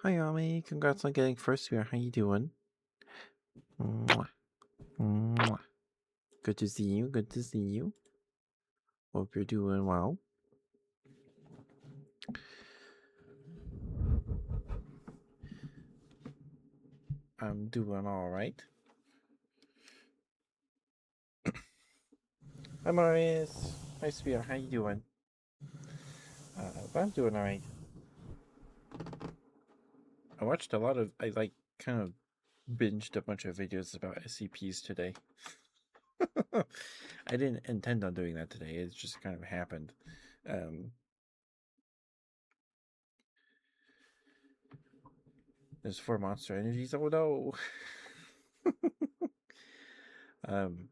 Hi, Ami. Congrats on getting first year. How you doing? Mwah. Mwah. Good to see you. Good to see you. Hope you're doing well. I'm doing all right. Hi, Marius. Hi, Sophia. How you doing? But I'm doing all right. I watched a lot of. I kind of binged a bunch of videos about SCPs today. I didn't intend on doing that today. It just kind of happened. Um, there's 4 monster energies. Oh no. um,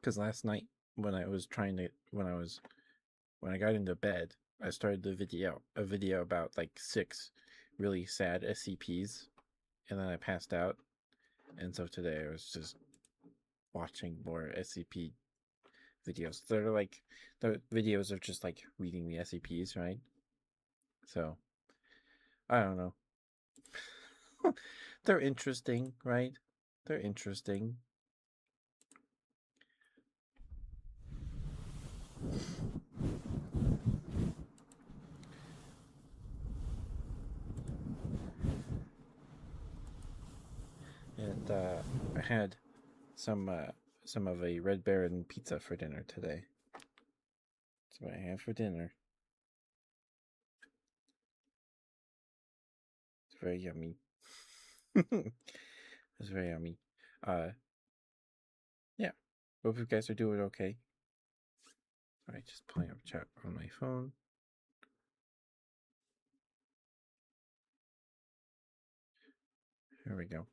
because last night when I was trying to when I got into bed, I started a video about like 6 really sad SCPs, and then I passed out. And so today I was just watching more SCP videos. They're like the videos of just like reading the SCPs, right? So I don't know. They're interesting, right? They're interesting. And I had some uh, some of a Red Baron pizza for dinner today. That's what I had for dinner. It's very yummy. It's very yummy. Uh, yeah. Hope you guys are doing okay. All right, just pulling up chat on my phone. Here we go.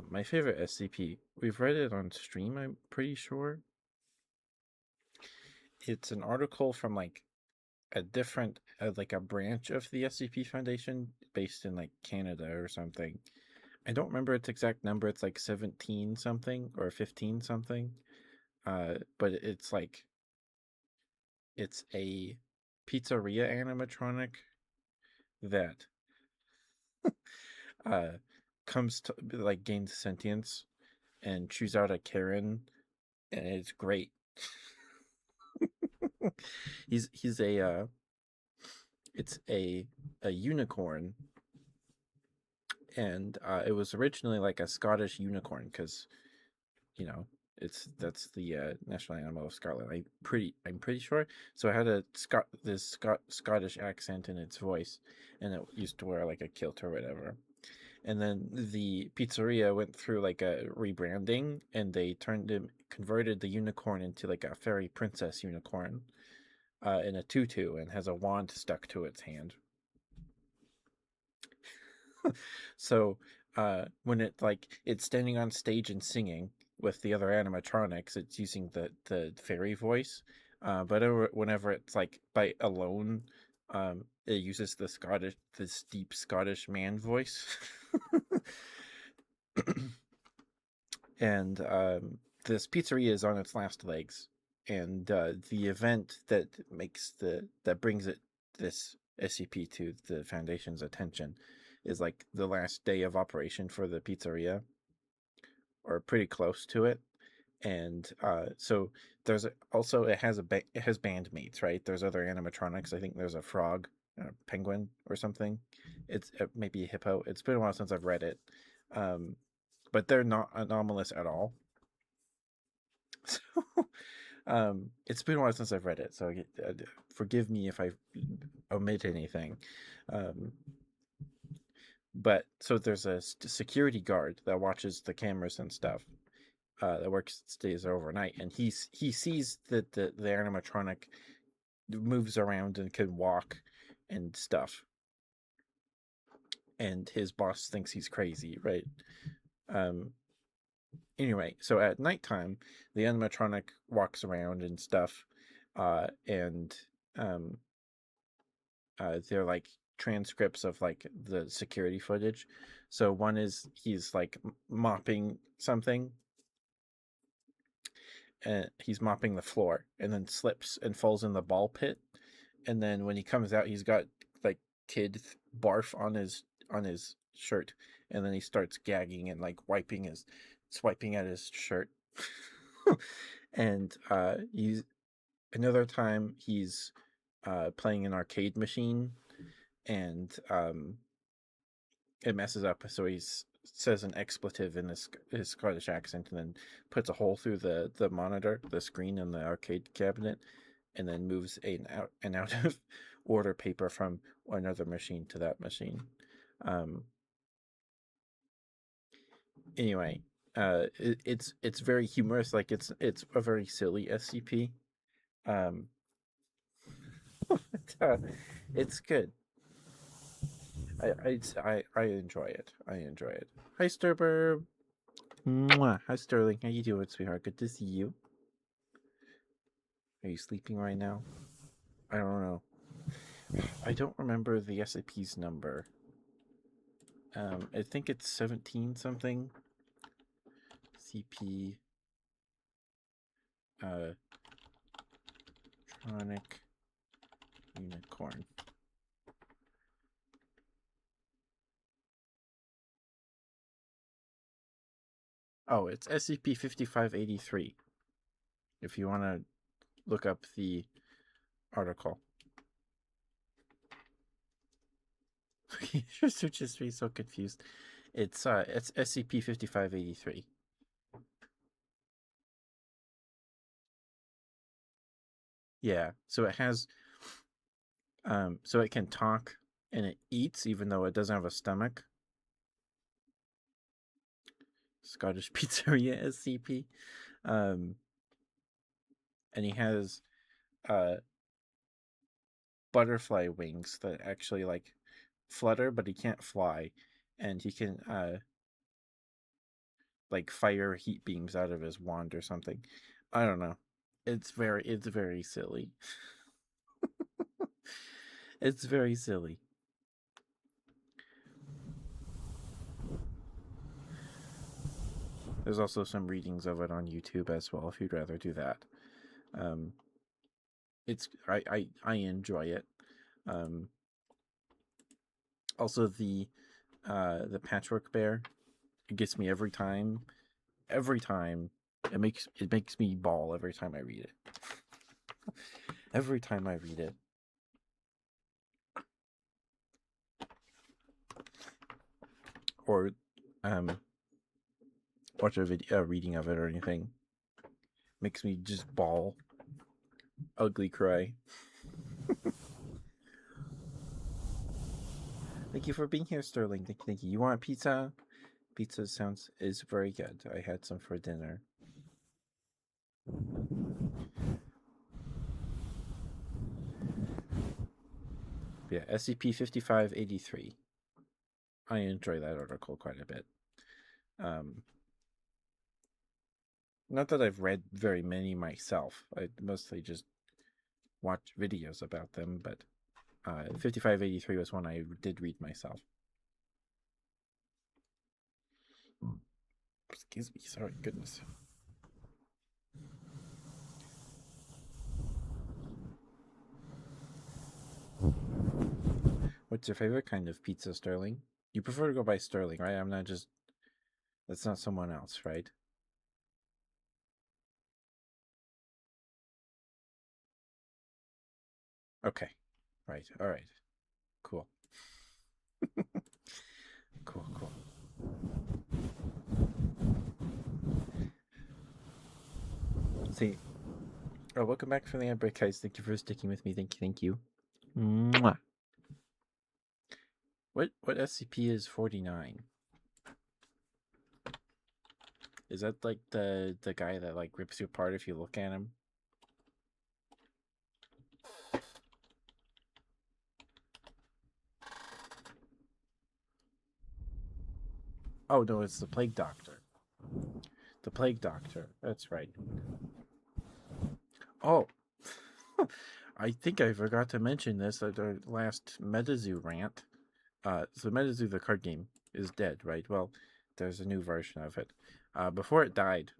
My favorite SCP. We've read it on stream, I'm pretty sure. It's an article from like a different, like a branch of the SCP Foundation based in like Canada or something. I don't remember its exact number. It's like 17 something or 15 something. But it's a pizzeria animatronic that uh comes to like gains sentience and chews out a Karen, and it's great. He's a it's a unicorn, and it was originally like a Scottish unicorn because you know that's the national animal of Scotland. I'm pretty sure. So it had a Scottish accent in its voice, and it used to wear like a kilt or whatever. And then the pizzeria went through like a rebranding, and they converted the unicorn into like a fairy princess unicorn, in a tutu, and has a wand stuck to its hand. So when it's standing on stage and singing with the other animatronics, it's using the fairy voice. But whenever it's like by alone, it uses this deep Scottish man voice. And this pizzeria is on its last legs, and the event that brings this SCP to the Foundation's attention is like the last day of operation for the pizzeria, or pretty close to it. And so also it has it has bandmates, right? There's other animatronics. I think there's a frog, a penguin, or something. It's maybe a hippo. It's been a while since I've read it, um, but they're not anomalous at all. So, it's been a while since I've read it, so forgive me if I omit anything. Um, but so there's a security guard that watches the cameras and stuff. That stays there overnight, and he sees that the animatronic moves around and can walk and stuff, and his boss thinks he's crazy, right? Um, anyway, so at nighttime, the animatronic walks around and stuff, and um, they're like transcripts of like the security footage. So one is he's like mopping something, and he's mopping the floor, and then slips and falls in the ball pit. And then when he comes out, he's got like kid barf on his shirt, and then he starts gagging and like swiping at his shirt. And he's another time he's playing an arcade machine, and it messes up, so he says an expletive in his Scottish accent, and then puts a hole through the monitor, the screen in the arcade cabinet, and then moves an out of order paper from another machine to that machine. Anyway, it's very humorous. Like it's a very silly SCP. Um, it's good. I enjoy it. I enjoy it. Hi, Sturber. Mwah. Hi, Sterling. How you doing, sweetheart? Good to see you. Are you sleeping right now? I don't know. I don't remember the SCP's number. I think it's 17 something. CP. Tronic Unicorn. Oh, it's SCP-5583. If you want to look up the article. You're just be so confused. It's SCP-5583. Yeah, so it has so it can talk and it eats even though it doesn't have a stomach. Scottish Pizzeria SCP. And he has butterfly wings that actually like flutter, but he can't fly, and he can like fire heat beams out of his wand or something. I don't know. It's very silly. It's very silly. There's also some readings of it on YouTube as well if you'd rather do that. It's I enjoy it. Also the patchwork bear, it gets me every time. Every time it makes me bawl every time I read it. Every time I read it. Or watch a video reading of it or anything. Makes me just bawl. Ugly cry. Thank you for being here, Sterling. Thank you. You want pizza? Pizza is very good. I had some for dinner. Yeah, SCP-5583. I enjoy that article quite a bit. Not that I've read very many myself. I mostly just watch videos about them, but 5583 was one I did read myself. Excuse me, sorry, goodness. What's your favorite kind of pizza, Sterling? You prefer to go by Sterling, right? I'm not just... That's not someone else, right? Okay. Right. All right. Cool. Cool. See. Oh, welcome back from the outbreak, guys. Thank you for sticking with me. Thank you. Mwah. What SCP is 49? Is that like the guy that like rips you apart if you look at him? Oh no, it's the Plague Doctor. The Plague Doctor. That's right. Oh, I think I forgot to mention this at our last MetaZoo rant. So MetaZoo, the card game, is dead, right? Well, there's a new version of it. Before it died,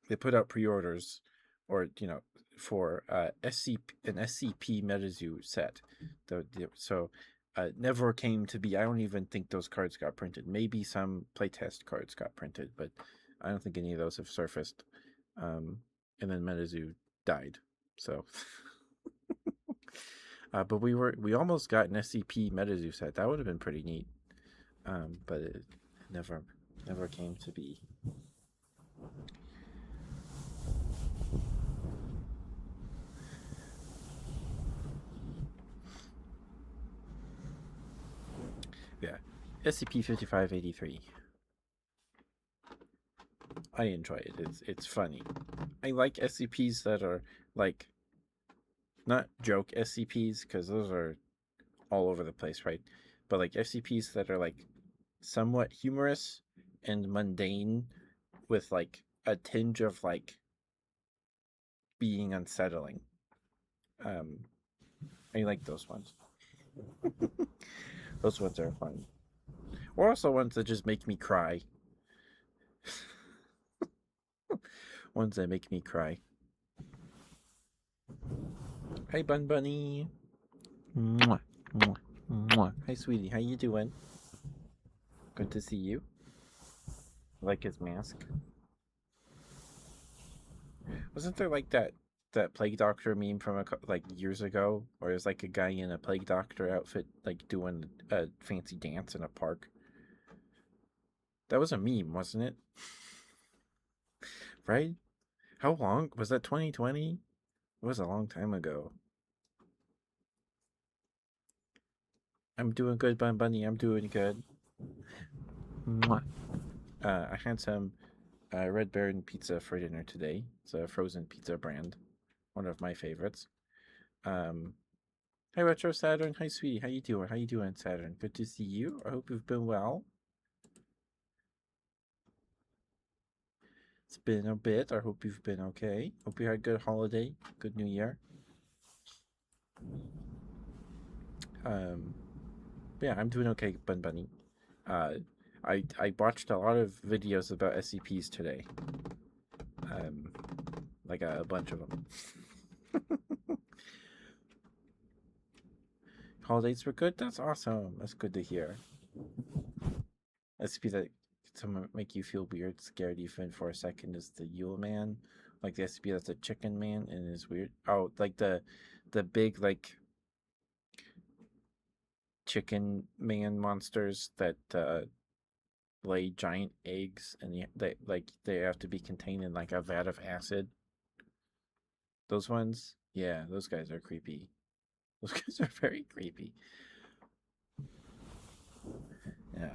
they put out pre-orders, or for an SCP MetaZoo set. So never came to be. I don't even think those cards got printed. Maybe some playtest cards got printed, but I don't think any of those have surfaced. And then MetaZoo died. So, but we almost got an SCP MetaZoo set. That would have been pretty neat. But it never came to be. Yeah, SCP-5583. I enjoy it. It's funny. I like SCPs that are like not joke SCPs, because those are all over the place, right? But like SCPs that are like somewhat humorous and mundane, with like a tinge of like being unsettling. Um, I like those ones. Those ones are fun. Or also ones that just make me cry. Ones that make me cry. Hi, Bun Bunny. Mwah, mwah, mwah. Hi, sweetie. How you doing? Good to see you. I like his mask. Wasn't there like that plague doctor meme from like years ago, where there's like a guy in a plague doctor outfit like doing a fancy dance in a park? That was a meme, wasn't it? Right? How long was that? 2020? It was a long time ago. I'm doing good, Bun Bunny. I'm doing good. Mwah. I had some Red Baron pizza for dinner today. It's a frozen pizza brand, one of my favorites. Um, Hi, Retro Saturn. Hi, sweetie. How you doing? How you doing, Saturn? Good to see you. I hope you've been well. It's been a bit. I hope you've been okay. Hope you had a good holiday, good New Year. Um, yeah, I'm doing okay, Bun Bunny. Uh, I watched a lot of videos about SCPs today. Um, like a bunch of them. Holidays were good. That's awesome. That's good to hear. SCP that someone make you feel weird, scared even for a second is the Yule Man. Like the SCP that's a chicken man and is weird. Oh, like the big like chicken man monsters that lay giant eggs, and they have to be contained in like a vat of acid. Those ones, yeah, those guys are creepy. Those guys are very creepy. Yeah.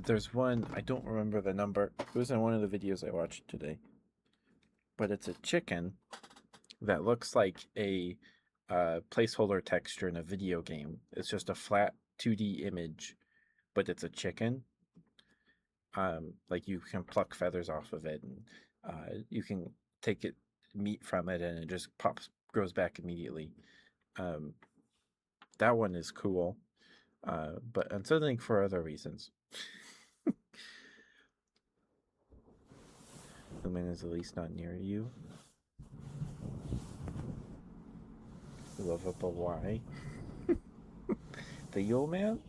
There's one, I don't remember the number. It was in one of the videos I watched today. But it's a chicken that looks like a placeholder texture in a video game. It's just a flat 2D image, but it's a chicken. Like you can pluck feathers off of it, and you can take it meat from it, and it just grows back immediately. Um, that one is cool, but unsettling for other reasons. The man is at least not near you. Lovable why? The Yule Man?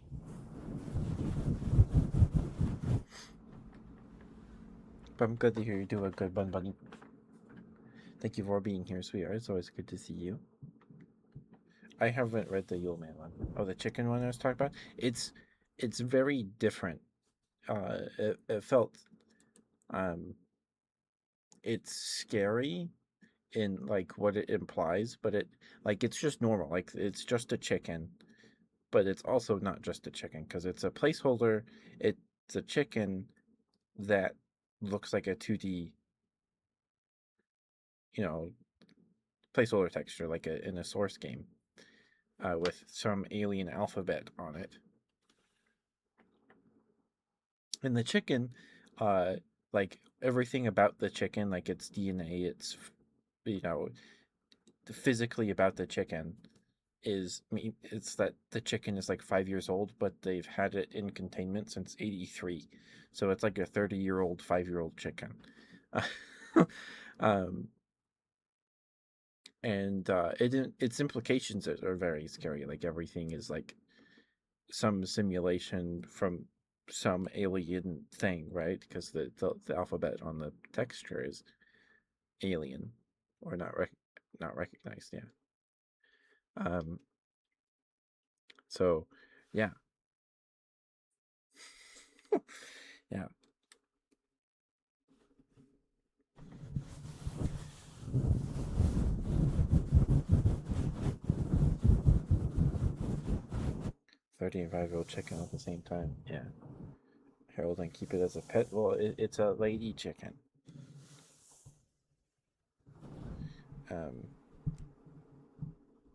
But I'm good to hear you're doing good, Bun Bunny. Thank you for being here, sweetheart. It's always good to see you. I haven't read the Yule Man one. Oh, the chicken one I was talking about. It's very different. It felt it's scary in like what it implies, but it's just normal. Like it's just a chicken, but it's also not just a chicken because it's a placeholder. It's a chicken that looks like a 2D, you know, placeholder texture, like in a source game, with some alien alphabet on it. And the chicken, uh, like everything about the chicken, like its DNA, it's you know physically about the chicken it's that the chicken is like 5 years old, but they've had it in containment since '83, so it's like a 30-year-old 5-year-old chicken. um, and its implications are very scary. Like everything is like some simulation from some alien thing, right? Because the alphabet on the texture is alien or not recognized. Yeah. Um. So, yeah, yeah. 30 and 5-year-old chicken at the same time. Yeah. Harold and keep it as a pet. Well, it's a lady chicken. Um.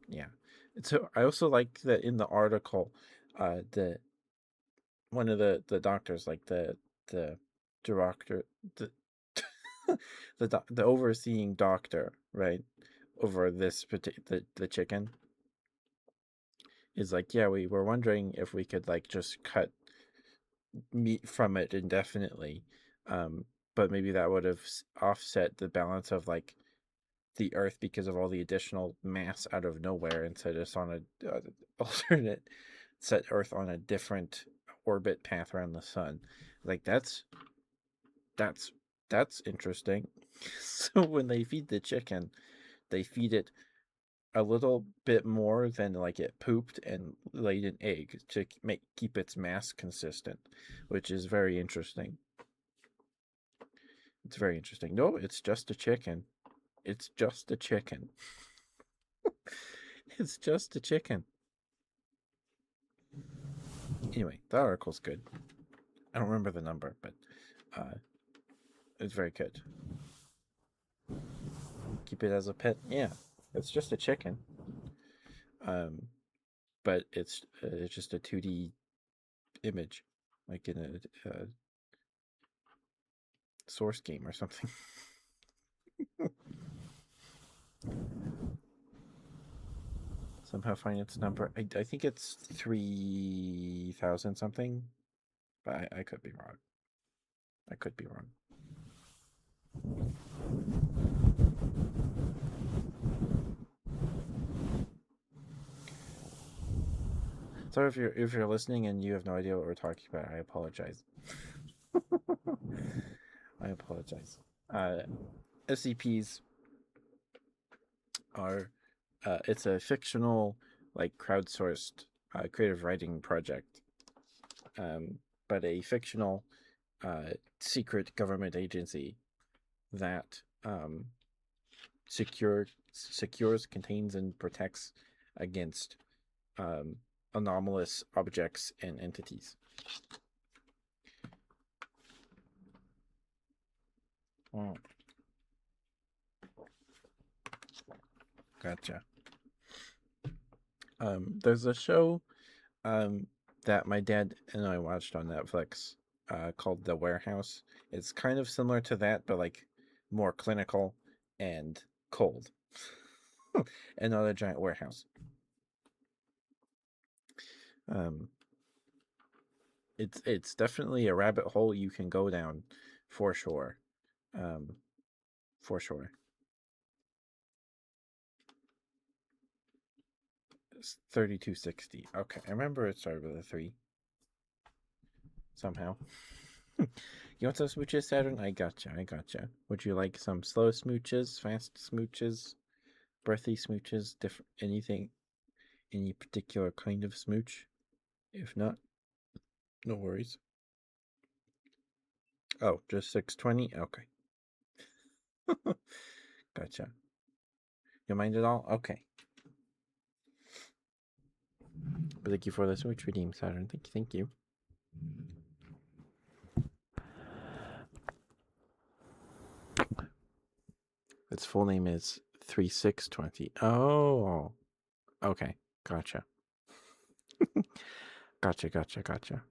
Yeah. So I also like that in the article, the one of the doctors, like the director, the the overseeing doctor, right, over this the chicken is like, yeah, we were wondering if we could like just cut meat from it indefinitely, um, but maybe that would have offset the balance of like the Earth because of all the additional mass out of nowhere, and set us on a alternate set Earth on a different orbit path around the sun. Like that's that's interesting. So when they feed the chicken, they feed it a little bit more than like it pooped and laid an egg to keep its mass consistent, which is very interesting. It's very interesting. No, it's just a chicken. It's just a chicken. It's just a chicken. Anyway, the article's good. I don't remember the number, but uh, it's very good. Keep it as a pet. Yeah, it's just a chicken. Um, but it's just a 2D image, like in a source game or something. Somehow find its number. I think it's 3,000 something, but I could be wrong. I could be wrong. So if you're listening and you have no idea what we're talking about, I apologize. I apologize. Uh, SCPs are it's a fictional, like crowdsourced creative writing project, um, but a fictional secret government agency that secures, contains, and protects against um, anomalous objects and entities. Oh, gotcha. There's a show um, that my dad and I watched on Netflix called The Warehouse. It's kind of similar to that, but like more clinical and cold. And not a giant warehouse. Um, it's definitely a rabbit hole you can go down, for sure. Um, for sure. It's 3260. Okay, I remember it started with a 3 somehow. You want some smooches, Saturn? I gotcha. I gotcha. Would you like some slow smooches, fast smooches, breathy smooches, different anything, any particular kind of smooch? If not, no worries. Oh, just 620? Okay. Gotcha. You mind at all? Okay. But thank you for the smooch redeem, Saturn. Thank you, thank you. Its full name is 3620. Oh, okay. Gotcha. Gotcha.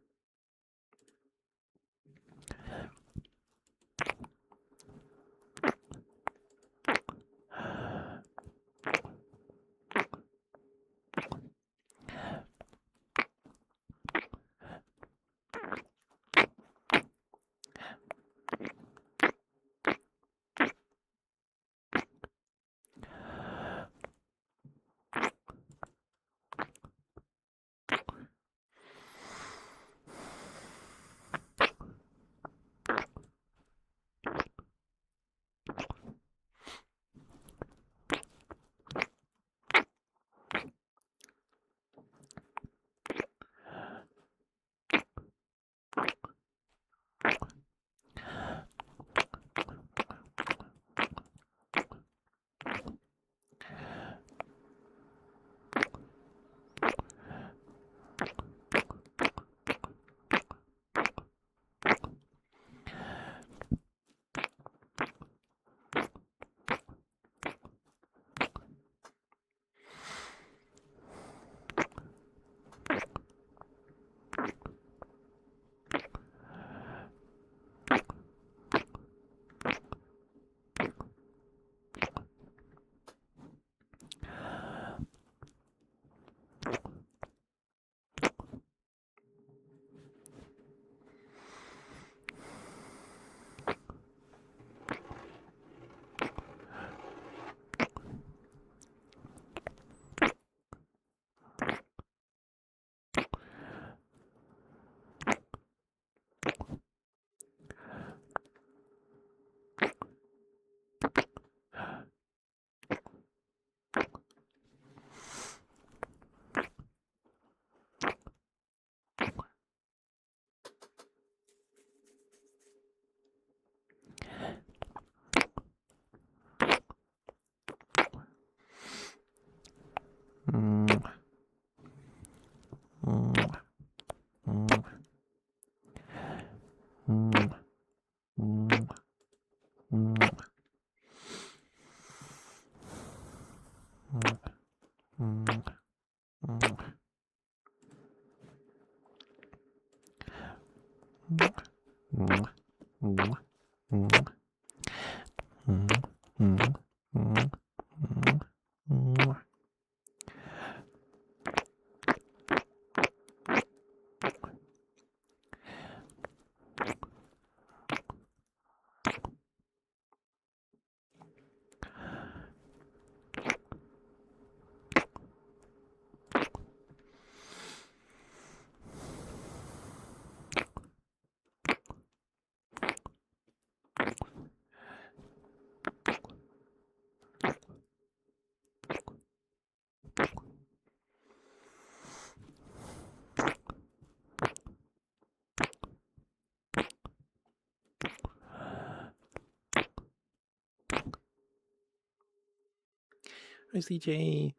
Hi, CJ.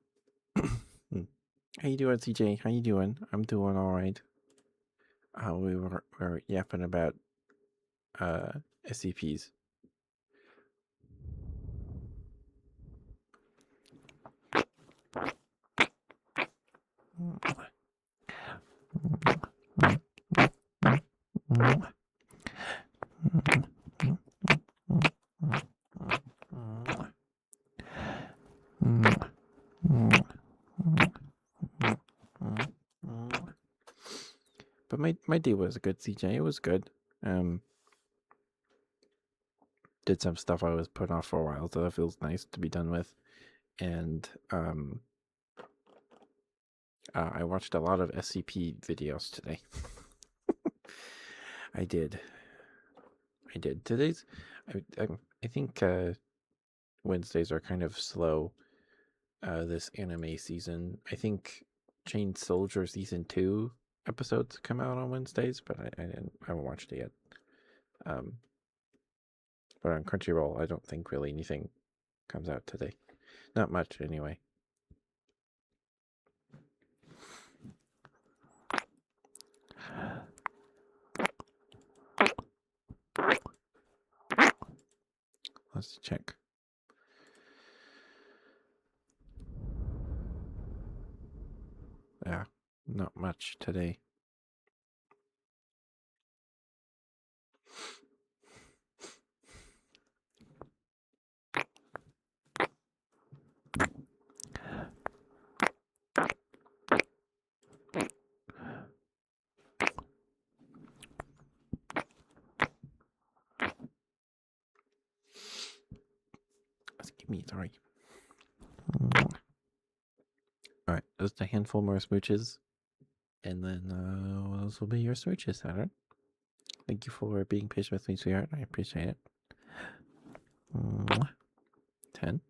How you doing, CJ? How you doing? I'm doing all right. We were yapping about SCPs. But my day was good, CJ. It was good. Did some stuff I was putting off for a while, so that feels nice to be done with. And I watched a lot of SCP videos today. I did. Today's, I think Wednesdays are kind of slow. This anime season, I think Chained Soldier season 2 episodes come out on Wednesdays, but I haven't watched it yet. But on Crunchyroll, I don't think really anything comes out today. Not much, anyway. Let's check. Yeah, not much today. Give me, sorry. All right, just a handful more smooches, and then those will be your smooches, Saturn. Thank you for being patient with me, sweetheart. I appreciate it. 10.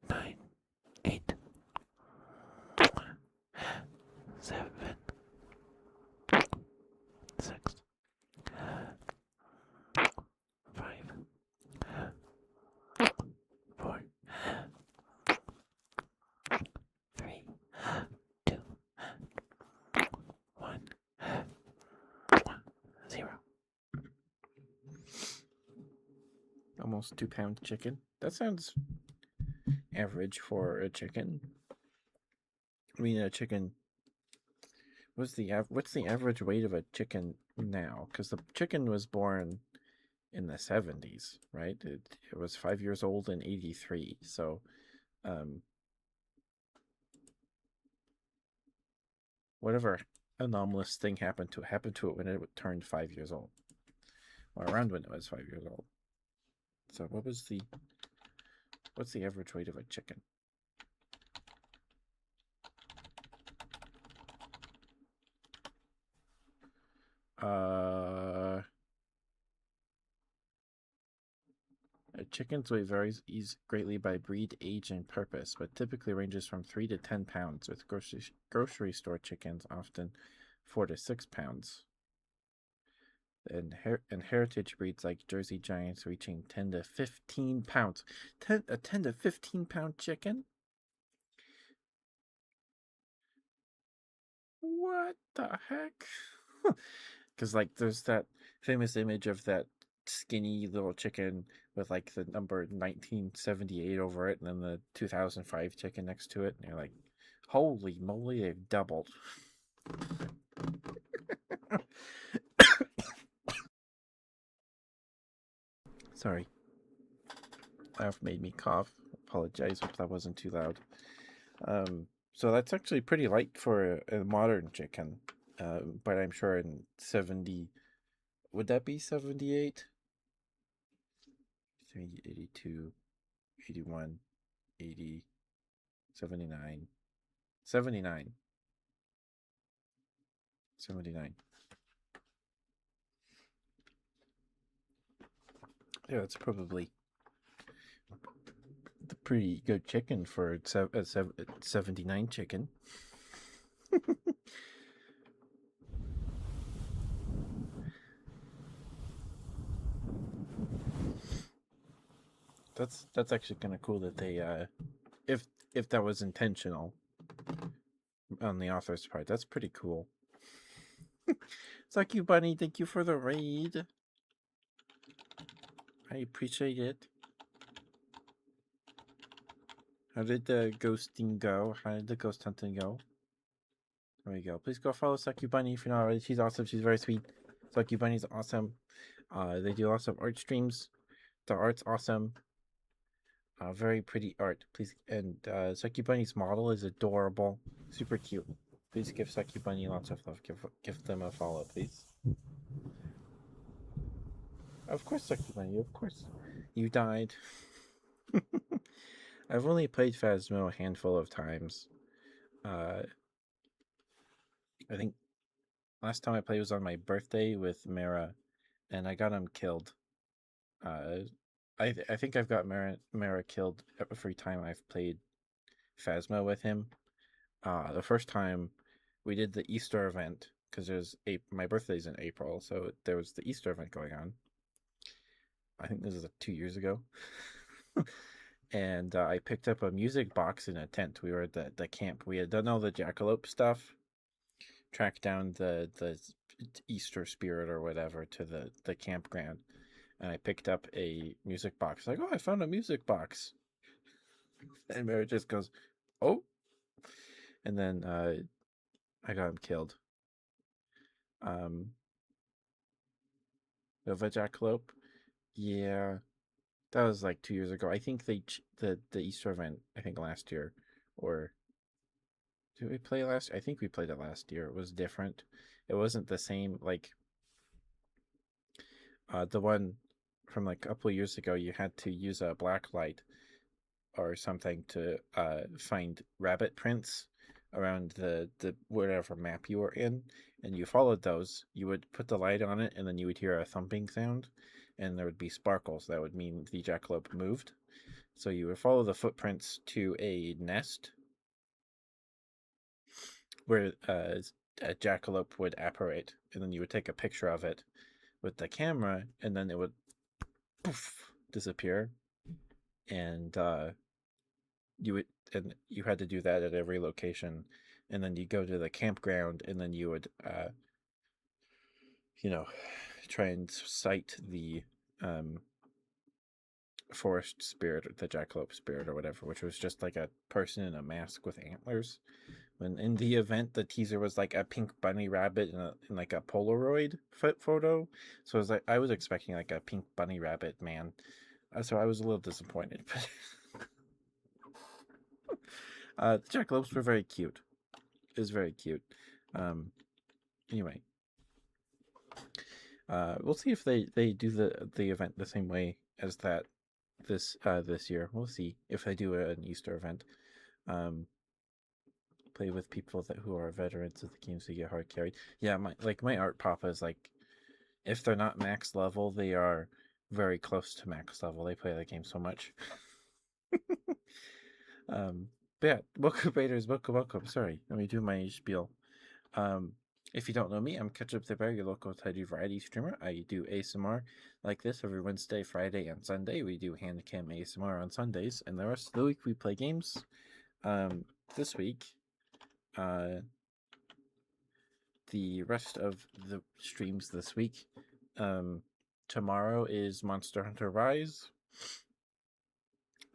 9, 8, 7, 6, 5, 4, 3, 2, 1, 0. Almost 2-pound chicken. That sounds average for a chicken. I mean, a chicken. What's the average weight of a chicken now? Because the chicken was born in the 70s, right? It was 5 years old in 83. So, whatever anomalous thing happened to it when it turned 5 years old, or around when it was 5 years old. So, what's the average weight of a chicken? Chicken's weight varies greatly by breed, age, and purpose, but typically ranges from 3 to 10 pounds, with grocery store chickens often 4 to 6 pounds. And heritage breeds like Jersey Giants reaching 10 to 15 pounds. A 10 to 15 pound chicken? what the heck? Because like there's that famous image of that skinny little chicken with like the number 1978 over it, and then the 2005 chicken next to it, and you're like, holy moly, they've doubled. Sorry, that made me cough. Apologize if that wasn't too loud. So that's actually pretty light for a modern chicken. But I'm sure in 70, would that be 78? 82, 81, 80, 79, 79, 79. Yeah, that's probably the pretty good chicken for a 79 chicken. That's actually kind of cool that they if if that was intentional on the author's part. That's pretty cool. Thank you, Bunny. Thank you for the raid. I appreciate it. How did the ghosting go? How did the ghost hunting go? There we go. Please go follow Sucky Bunny if you're not already. She's awesome. She's very sweet. Sucky Bunny's awesome. They do lots of art streams. The art's awesome. Very pretty art. Please, and Sucky Bunny's model is adorable. Super cute. Please give Sucky Bunny lots of love. Give them a follow, please. Of course, Sucky Bunny. Of course. You died. I've only played Phasmo a handful of times. I think last time I played was on my birthday with Mara, and I got him killed. I think I've got Mara killed every time I've played Phasmo with him. The first time we did the Easter event because my birthday's in April, so there was the Easter event going on. I think this is 2 years ago. And I picked up a music box in a tent. We were at the camp. We had done all the jackalope stuff, tracked down the Easter spirit or whatever to the campground, and I picked up a music box. Like, oh, I found a music box. And Mary just goes, oh, and then I got him killed. Nova Jackalope, yeah, that was like 2 years ago. I think the Easter event. I think last year, or did we play last? I think we played it last year. It was different. It wasn't the same. Like the one from like a couple of years ago, you had to use a black light or something to find rabbit prints around the whatever map you were in, and you followed those. You would put the light on it, and then you would hear a thumping sound, and there would be sparkles. That would mean the jackalope moved. So you would follow the footprints to a nest where a jackalope would apparate, and then you would take a picture of it with the camera, and then it would poof disappear, and you had to do that at every location, and then you go to the campground, and then you would you know try and cite the forest spirit, or the jackalope spirit or whatever, which was just like a person in a mask with antlers. When in the event, the teaser was like a pink bunny rabbit in like a Polaroid photo, so I was expecting like a pink bunny rabbit man, so I was a little disappointed. But the jackalopes were very cute. It was very cute. Anyway, we'll see if they do the event the same way as that this year. We'll see if they do an Easter event. Play with people who are veterans of the games who get hard carried. Yeah, my art papa is like, if they're not max level, they are very close to max level. They play the game so much. But yeah, welcome Raiders, welcome. Sorry, let me do my spiel. If you don't know me, I'm Ketchup the Bear, your local Teddy variety streamer. I do ASMR like this every Wednesday, Friday, and Sunday. We do hand cam ASMR on Sundays, and the rest of the week we play games. This week, the rest of the streams this week. Um, Tomorrow is Monster Hunter Rise,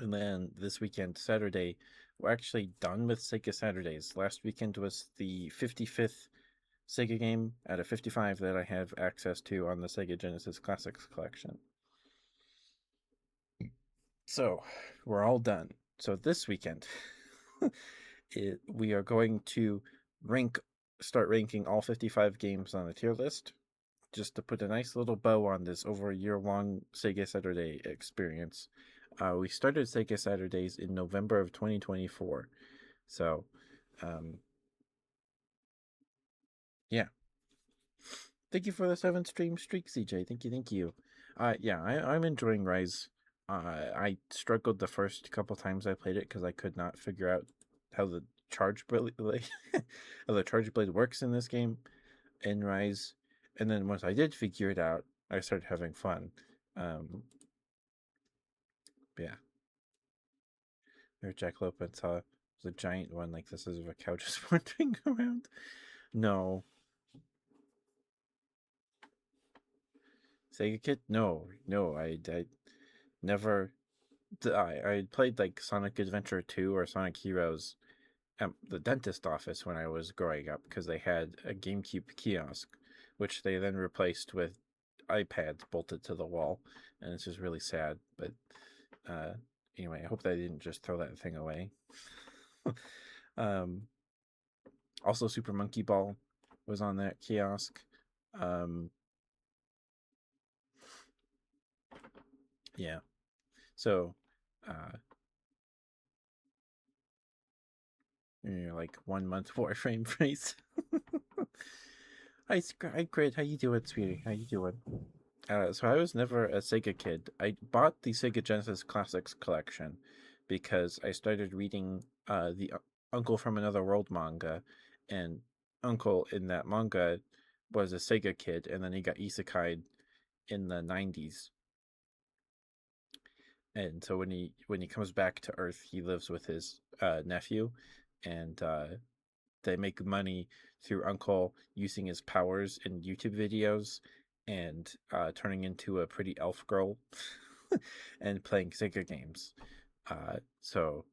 and then this weekend, Saturday, we're actually done with Sega Saturdays. Last weekend was the 55th Sega game out of 55 that I have access to on the Sega Genesis Classics collection. So we're all done. So this weekend, we are going to rank, start ranking all 55 games on a tier list, just to put a nice little bow on this over a year-long Sega Saturday experience. We started Sega Saturdays in November of 2024, so yeah. Thank you for the 7 stream streak, CJ. Thank you, thank you. Yeah, I'm enjoying Rise. I struggled the first couple times I played it because I could not figure out how the charge blade, how the charge blade works in this game in Rise. And then once I did figure it out, I started having fun. Yeah. Their jackalope and saw was a giant one like this is of a cow just wandering around. No. Sega Kid? No, no, I never. I played like Sonic Adventure 2 or Sonic Heroes at the dentist office when I was growing up because they had a GameCube kiosk, which they then replaced with iPads bolted to the wall, and it's just really sad. But uh, anyway, I hope they didn't just throw that thing away. um, Also, Super Monkey Ball was on that kiosk. Um, yeah, so uh, you're like 1 month Warframe phrase. Hi, Grid. How you doing, sweetie? How you doing? So I was never a Sega kid. I bought the Sega Genesis Classics collection because I started reading the Uncle from Another World manga, and Uncle in that manga was a Sega kid, and then he got isekai'd in the 90s. And so when he comes back to Earth, he lives with his nephew, and they make money through Uncle using his powers in YouTube videos and turning into a pretty elf girl and playing Sega games. So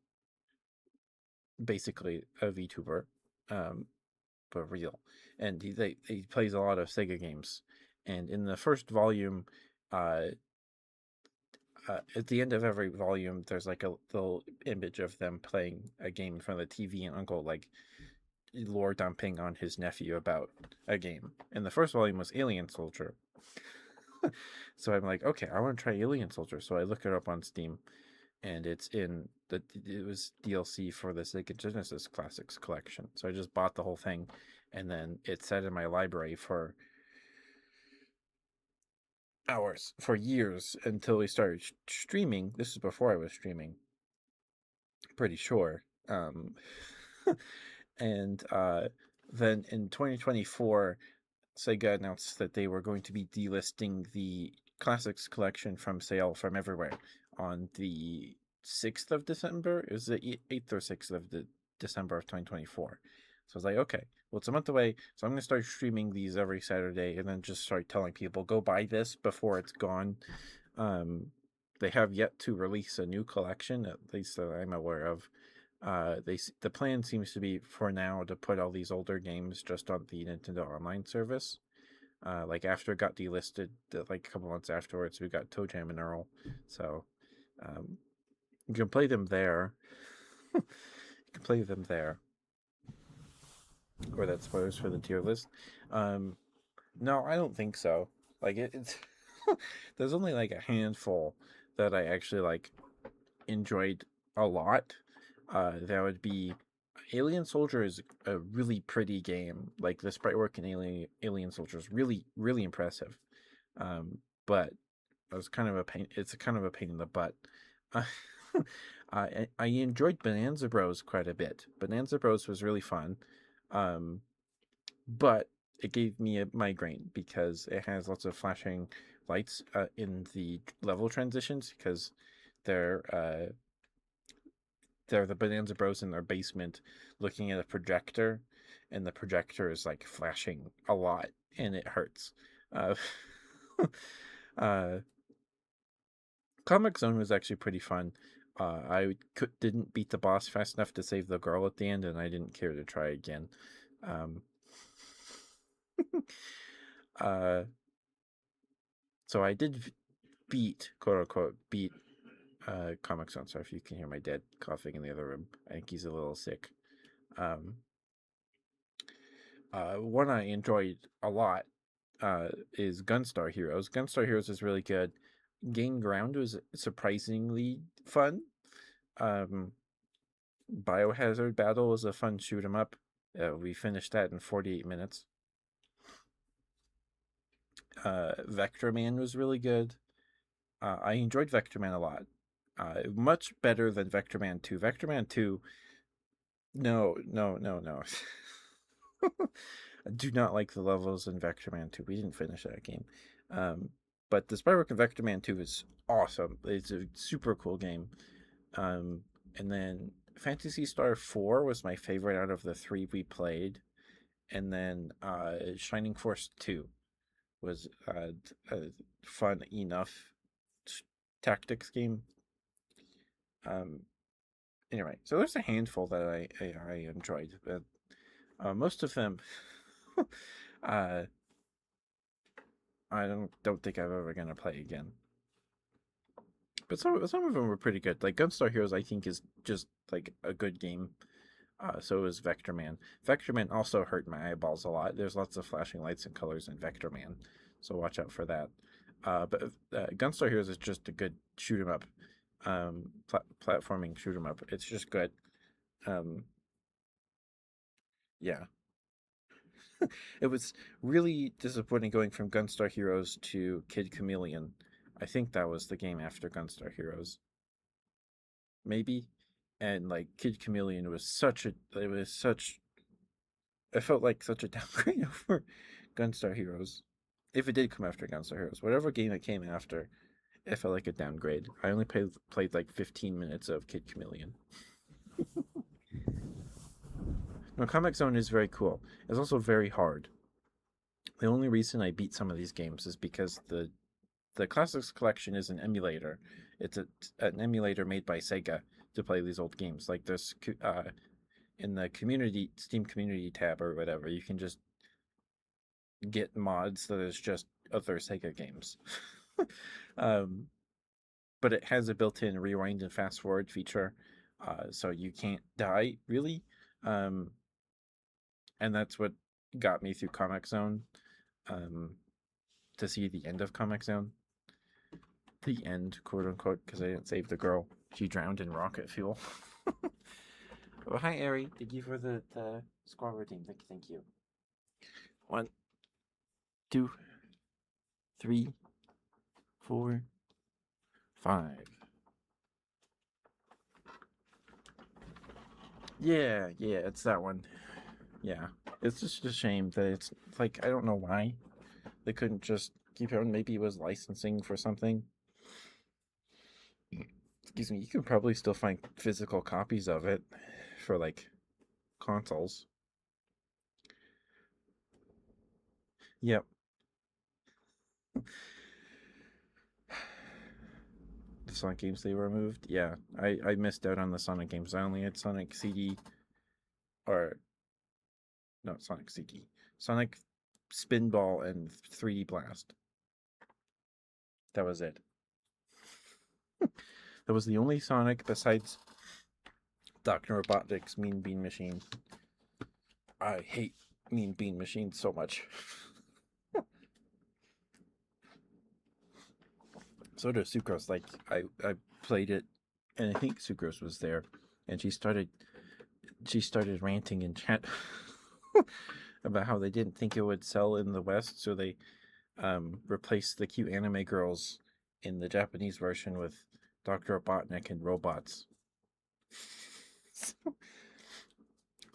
basically a VTuber, um, but real. And he plays a lot of Sega games. And in the first volume, uh, at the end of every volume, there's like a little image of them playing a game in front of the TV, and Uncle like lore dumping on his nephew about a game. And the first volume was Alien Soldier. So I'm like, okay, I want to try Alien Soldier. So I look it up on Steam, and it was DLC for the Sega Genesis Classics collection. So I just bought the whole thing, and then it sat in my library for hours, for years, until we started streaming. This is before I was streaming, pretty sure. And then in 2024, Sega announced that they were going to be delisting the Classics collection from sale from everywhere on the 6th of December. It was the 8th or 6th of December of 2024. So I was like, okay, well, it's a month away. So I'm going to start streaming these every Saturday and then just start telling people, go buy this before it's gone. They have yet to release a new collection, at least that I'm aware of. The plan seems to be for now to put all these older games just on the Nintendo Online service. Like after it got delisted, like a couple months afterwards, we got Toe Jam and Earl. So you can play them there. You can play them there. Or that's spoilers for the tier list. No, I don't think so. Like it's there's only like a handful that I actually like enjoyed a lot. That would be Alien Soldier is a really pretty game. Like the sprite work in Alien Soldier is really really impressive. But it was kind of a pain. It's kind of a pain in the butt. Uh, I enjoyed Bonanza Bros quite a bit. Bonanza Bros was really fun, but it gave me a migraine because it has lots of flashing lights in the level transitions because they're they're the Bonanza Bros in their basement looking at a projector, and the projector is like flashing a lot and it hurts. Uh, uh, Comic Zone was actually pretty fun. Didn't beat the boss fast enough to save the girl at the end, and I didn't care to try again. Um, uh, so I did beat, quote unquote, beat Comic Zone. Sorry if you can hear my dad coughing in the other room. I think he's a little sick. Um, One I enjoyed a lot is Gunstar Heroes. Gunstar Heroes is really good. Gain Ground was surprisingly fun. Um, Biohazard Battle was a fun shoot 'em up. We finished that in 48 minutes. Vector Man was really good. I enjoyed Vector Man a lot. Much better than Vector Man 2. Vector Man 2, no. I do not like the levels in Vector Man 2. We didn't finish that game. But the Spyrook in Vector Man 2 is awesome. It's a super cool game. And then Phantasy Star 4 was my favorite out of the 3 we played. And then Shining Force 2 was a fun enough tactics game. Anyway, so there's a handful that I enjoyed, but most of them I don't think I'm ever gonna play again. But some of them were pretty good. Like Gunstar Heroes, I think is just like a good game. So is Vector Man. Vector Man also hurt my eyeballs a lot. There's lots of flashing lights and colors in Vector Man, so watch out for that. But Gunstar Heroes is just a good shoot 'em up, platforming shoot 'em up. It's just good. Yeah, it was really disappointing going from Gunstar Heroes to Kid Chameleon. I think that was the game after Gunstar Heroes, maybe. And like Kid Chameleon was it felt like such a downgrade over Gunstar Heroes. If it did come after Gunstar Heroes, whatever game it came after, it felt like a downgrade. I only played like 15 minutes of Kid Chameleon. No, Comic Zone is very cool. It's also very hard. The only reason I beat some of these games is because the Classics Collection is an emulator. It's an emulator made by Sega to play these old games. Like there's in the community Steam community tab or whatever, you can just get mods that is just other Sega games. um, but it has a built-in rewind and fast forward feature, so you can't die really. And that's what got me through Comic Zone. To see the end of Comic Zone, the end, quote unquote, because I didn't save the girl. She drowned in rocket fuel. Oh, hi, Ari. Thank you for the squad routine. Thank you. 1, 2, 3, 4, 5. Yeah, it's that one. Yeah, it's just a shame that it's like I don't know why they couldn't just keep it on. Maybe it was licensing for something. Excuse me. You can probably still find physical copies of it for like consoles. Yep. The Sonic games they removed. Yeah, I missed out on the Sonic games. I only had Sonic CD, or no, Sonic CD, Sonic Spinball and 3D Blast. That was it. That was the only Sonic besides Dr. Robotnik's Mean Bean Machine. I hate Mean Bean Machine so much. So does Sucrose. Like I played it, and I think Sucrose was there, and she started ranting in chat about how they didn't think it would sell in the West, so they replaced the cute anime girls in the Japanese version with Dr. Robotnik and robots.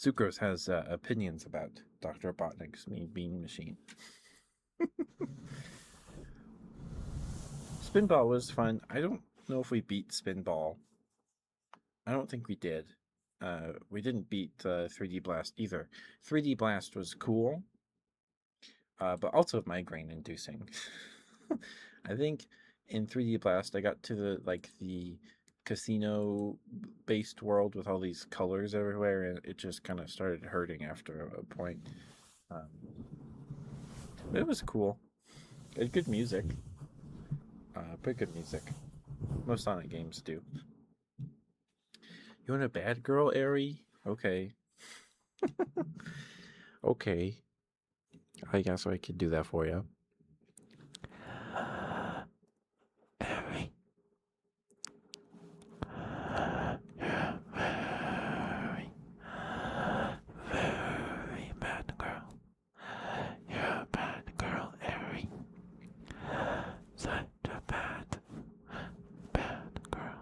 Sucrose has opinions about Dr. Robotnik's Mean Bean Machine. Spinball was fun. I don't know if we beat Spinball. I don't think we did. We didn't beat 3D Blast either. 3D Blast was cool, but also migraine inducing. I think in 3D Blast I got to the casino based world with all these colors everywhere, and it just kind of started hurting after a point. Um, but it was cool. It had good music. Pretty good music. Most Sonic games do. You want a bad girl, Airy? Okay. Okay. I guess I could do that for you. Airy. Very, very bad girl. You're a bad girl, Airy. Such a bad girl.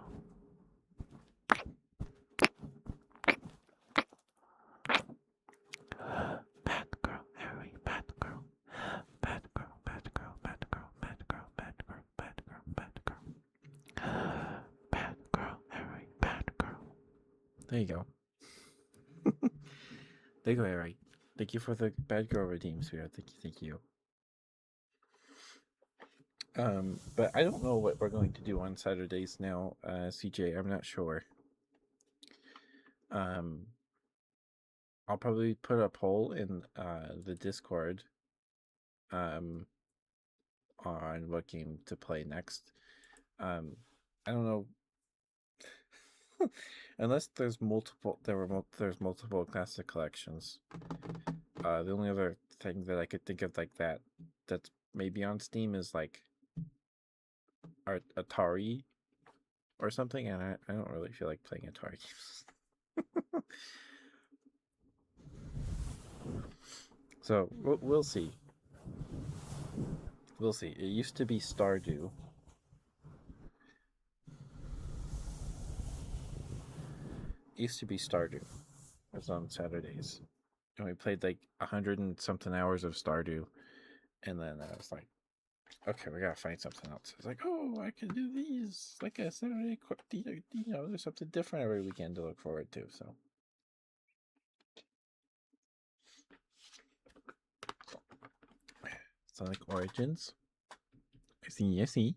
Bad girl, Airy, bad girl. Bad girl, bad girl, bad girl, bad girl, bad girl, bad girl, bad girl. Bad girl, Airy, bad girl. There you go. There you go, Airy. Thank you for the bad girl redeem, sweetheart. Thank you. But I don't know what we're going to do on Saturdays now, CJ. I'm not sure. Um, I'll probably put a poll in the Discord on what game to play next. I don't know. Unless there's multiple classic collections. The only other thing that I could think of like that's maybe on Steam is like Atari or something, and I don't really feel like playing Atari games. So we'll see. We'll see. It used to be Stardew. It used to be Stardew. It was on Saturdays, and we played like 100 and something hours of Stardew, and then I was like, okay, we gotta find something else. It's like, oh, I can do these like a Saturday. There's something different every weekend to look forward to. So Sonic Origins. I see.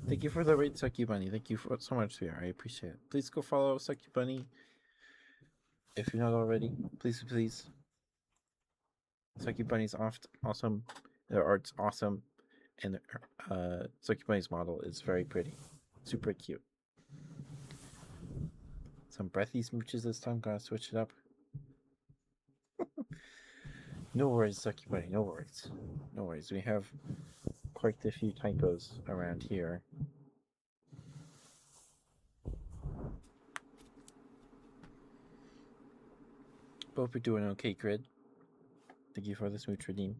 Thank you for the raid, Sucky Bunny. Thank you so much, sweetheart. I appreciate it. Please go follow Sucky Bunny if you're not already. Please. Sucky Bunny's awesome. Their art's awesome. And Sucky Bunny's model is very pretty. Super cute. Some breathy smooches this time. Gotta switch it up. No worries, Sucky Bunny. No worries. No worries. We have quite a few typos around here. Hope you're doing okay, Grid. Thank you for the smooch redeem.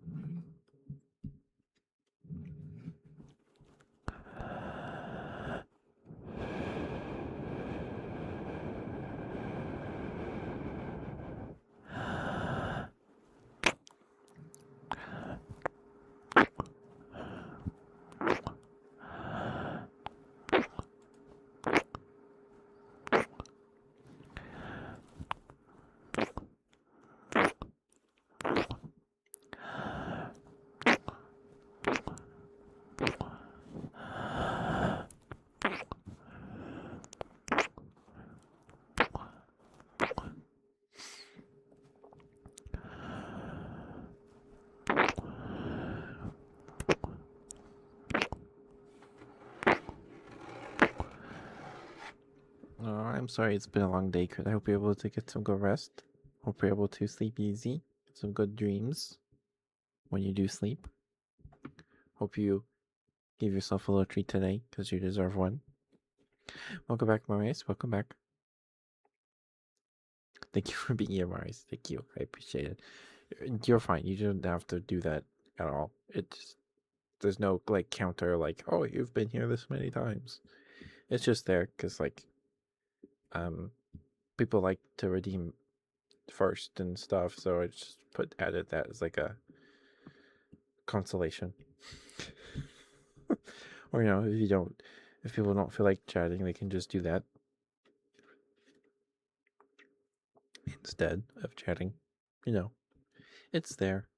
Oh, I'm sorry it's been a long day, Chris. I hope you're able to get some good rest. Hope you're able to sleep easy. Some good dreams when you do sleep. Hope you give yourself a little treat today because you deserve one. Welcome back, Maurice. Welcome back. Thank you for being here, Maurice. Thank you. I appreciate it. You're fine. You don't have to do that at all. There's no like counter like, oh, you've been here this many times. It's just there because people like to redeem first and stuff, so I just added that as like a consolation. Or if you don't If people don't feel like chatting, they can just do that instead of chatting. You know, it's there.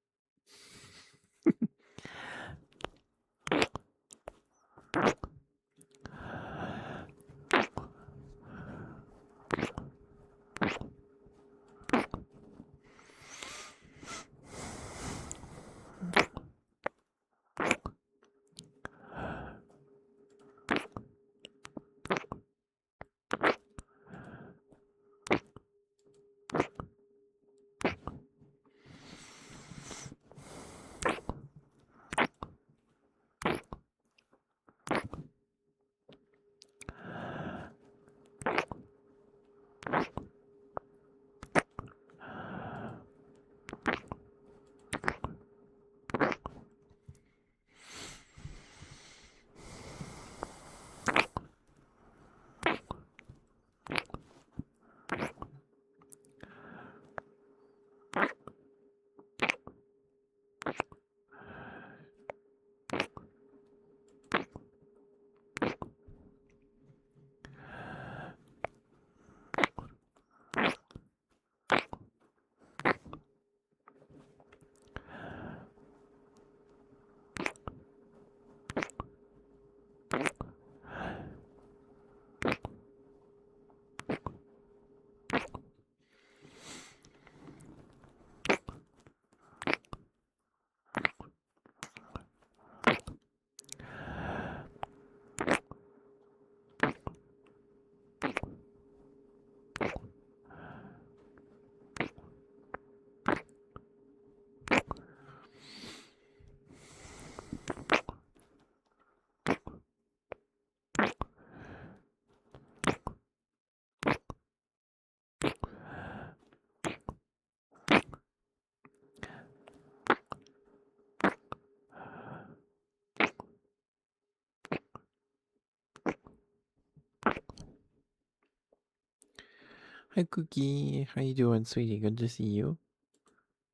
Hi, Cookie. How you doing, sweetie? Good to see you.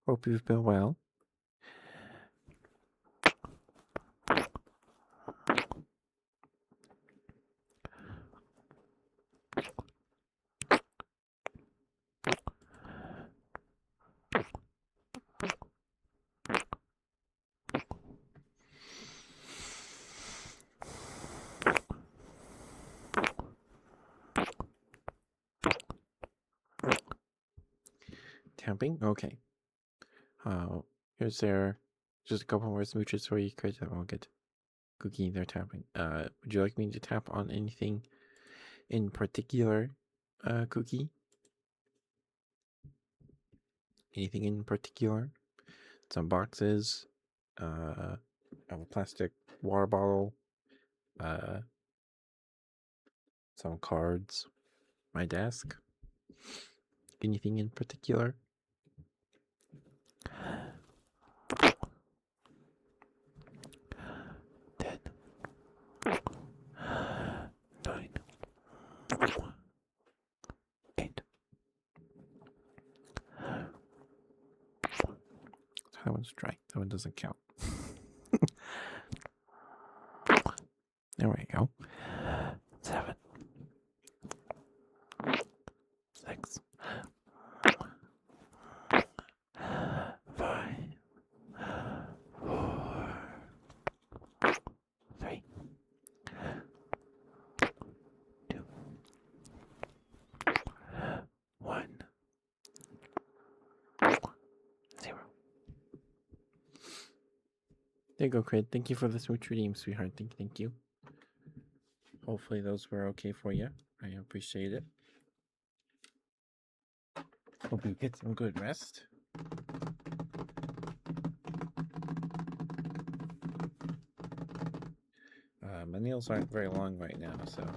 Hope you've been well. Tapping? Okay. Here's there just a couple more smooches for you, Chris. I'll get Cookie there tapping. Would you like me to tap on anything in particular, Cookie? Anything in particular? Some boxes, I have a plastic water bottle, uh, some cards, my desk. Anything in particular? 10, 9, 8. That one's dry. That one doesn't count. There we go. 7, 6, 5, 4, 3, 2, 1, 0. There you go, Craig. Thank you for the smooch redeem, sweetheart. Thank you. Hopefully those were okay for you. I appreciate it. Hope you get some good rest. My nails aren't very long right now, so.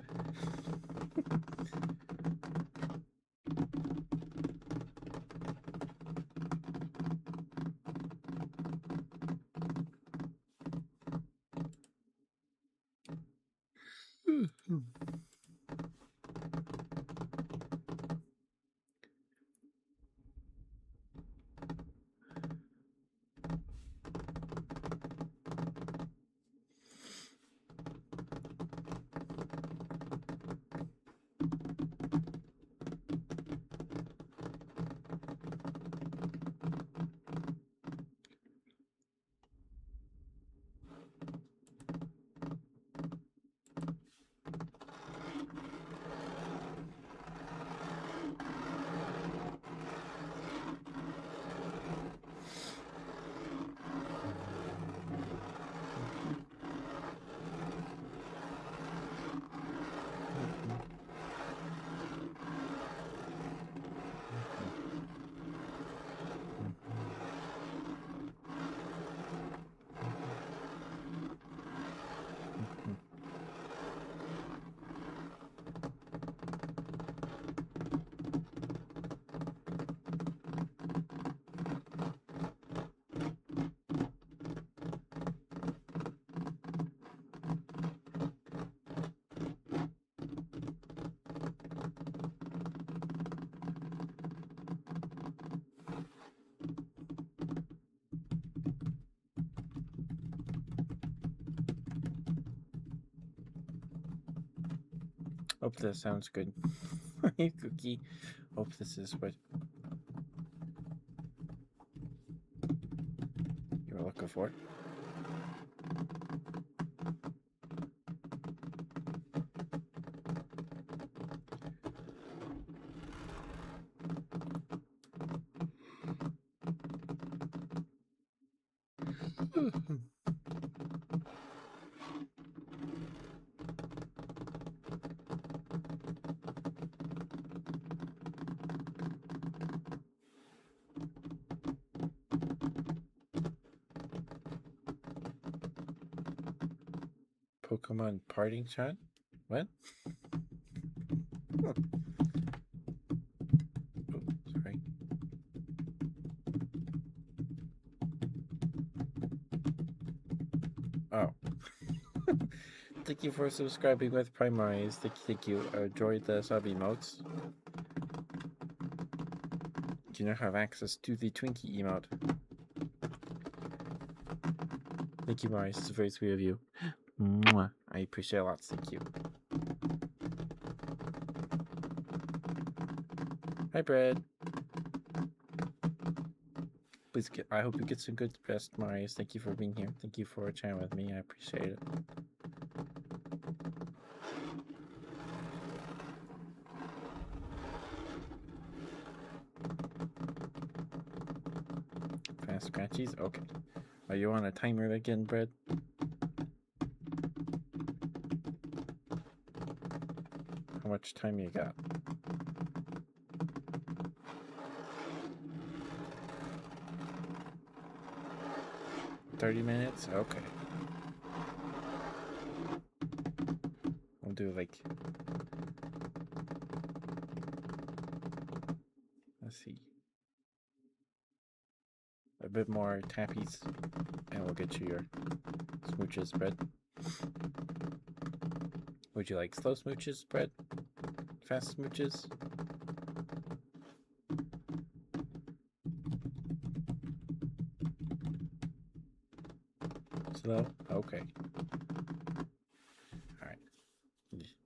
Hope this sounds good. Cookie. Hope this is what you were looking for. Pokemon parting shot? What? Oh, sorry. Oh. Thank you for subscribing with Primaries. Thank you. Enjoyed the sub emotes. You now have access to the Twinkie emote. Thank you, Marius. It's very sweet of you. Mwah. I appreciate it a lot. Thank you. Hi, Brad. Please I hope you get some good rest, Marius. Thank you for being here. Thank you for chatting with me. I appreciate it. Fast scratchies? Okay. Are you on a timer again, Brad? How much time you got? 30 minutes? Okay. I'll do like... Let's see. A bit more tappies, and we'll get you your smooches, Brad. Would you like slow smooches, Brad? Fast smooches? Slow? Okay. Alright.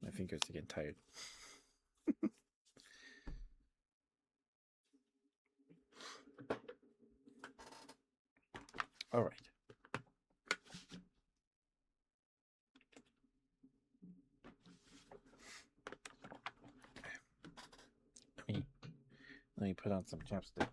My fingers are getting tired. Alright. Let me put on some chapstick.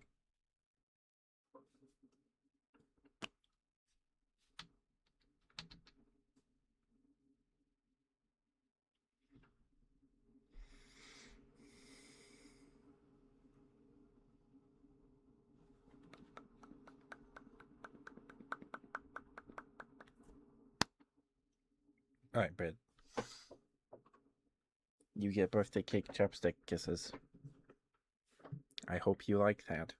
Alright, Brad. You get birthday cake chapstick kisses. I hope you like that.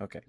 Okay.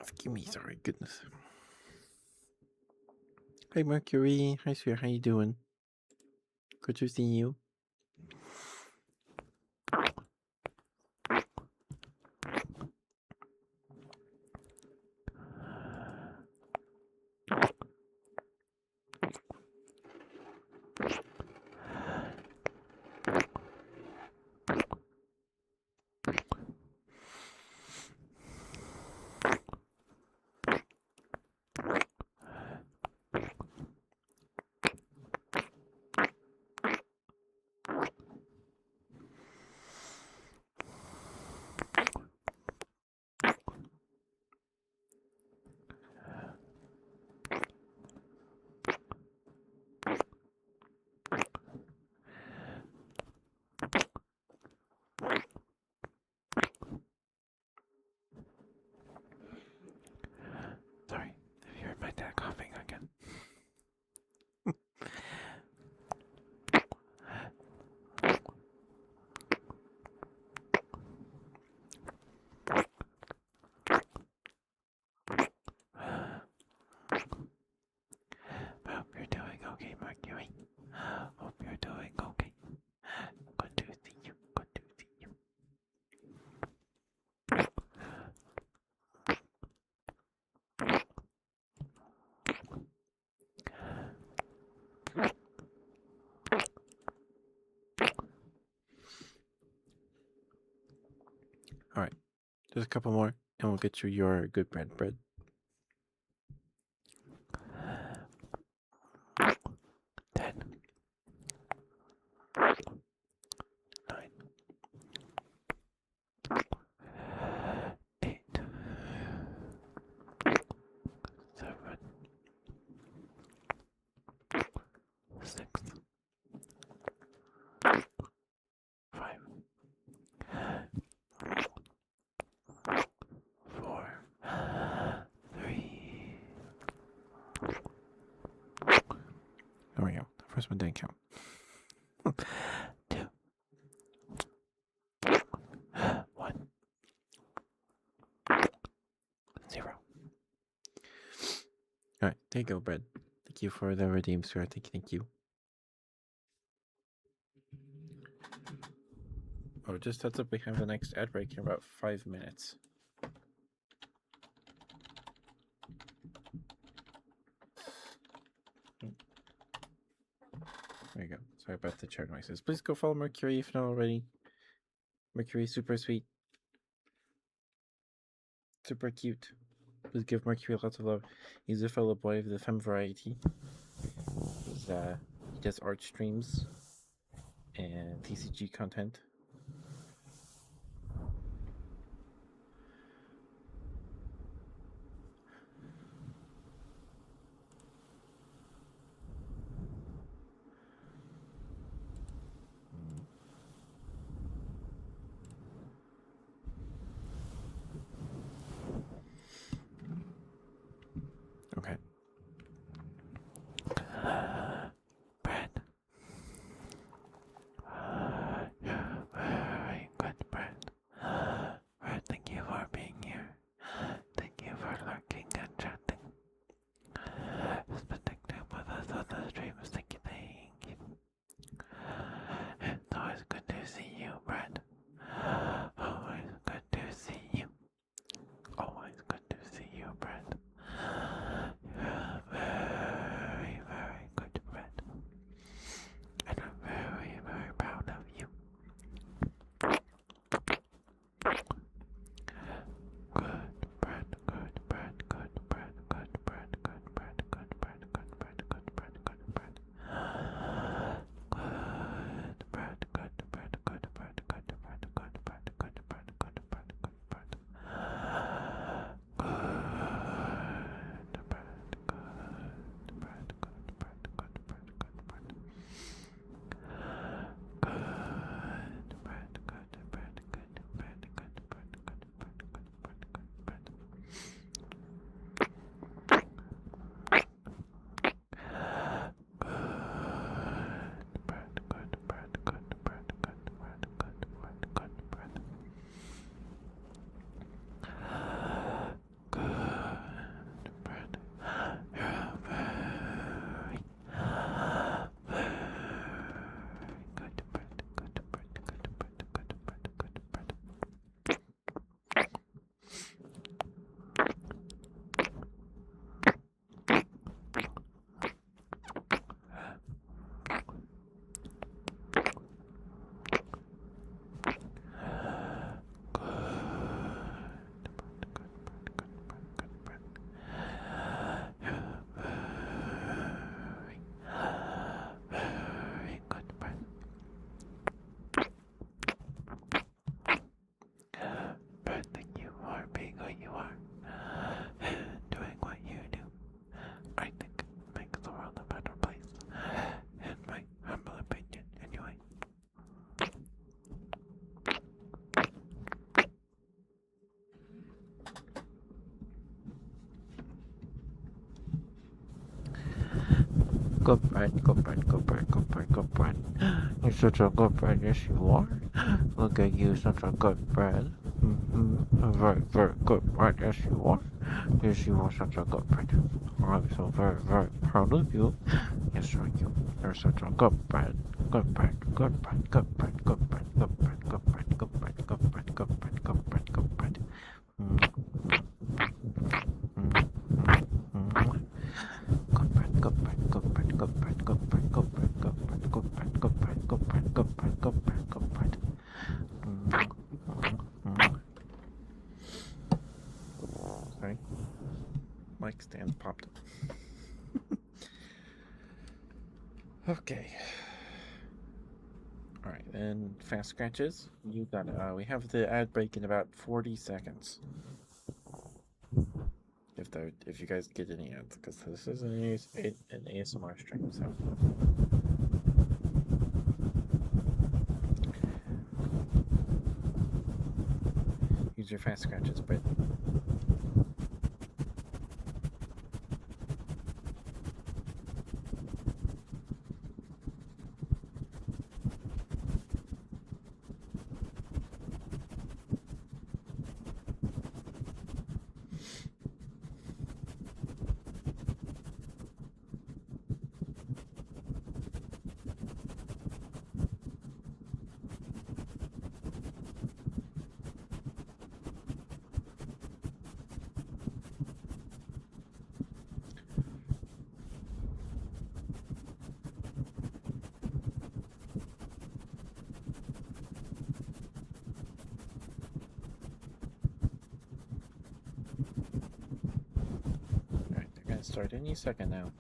Forgive me, sorry, goodness. Hey, Mercury. Hi, sweetie. How you doing? Good to see you. All right, just a couple more, and we'll get you your good bread. 10, 9, 8, 7, 6, 5, 4, 3. There we go. The first one didn't count. 2, 1, 0. All right, there you go, bread. Thank you for the redeem, sir. Thank you. Oh, just heads up, we have the next ad break in about 5 minutes. There you go. Sorry about the chair noises. Please go follow Mercury if not already. Mercury, super sweet. Super cute. Please give Mercury lots of love. He's a fellow boy of the femme variety. He does art streams and TCG content. Okay. Bread. Very good, bread. Bread, thank you for being here. Thank you for lurking and chatting. Spending time with us on the streams. Thank you. It's always good to see you, Brad. Always good to see you. Always good to see you, Brad. You're very, very good, Brad. And I'm very, very proud of you. Good, Brad, good, Brad, good, Brad, good, Brad, good, Brad, good, Brad, good, Brad, good, Brad, good, Brad. Good, Brad, good, Brad, good, Brad, good, Brad, good, Brad, good, Brad, good, Brad, good, Brad. Good bread, good bread, good bread, good bread, good bread. You're such a good bread, yes you are. Look at you, such a good bread. A very, very good bread, yes you are. Yes, you are such a good bread. I'm so very, very proud of you. Yes, sir, you. You're such a good bread. Good bread, good bread, good bread, good bread, good bread, good bread, good bread, good bread, good bread, good bread, good bread. mic stand popped. Okay. All right, then fast scratches. You got it. We have the ad break in about 40 seconds. If you guys get any ads, because this is an ASMR stream, so. Use your fast scratches, but. Alright, they're gonna start any second now.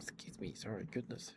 Excuse me, sorry, goodness.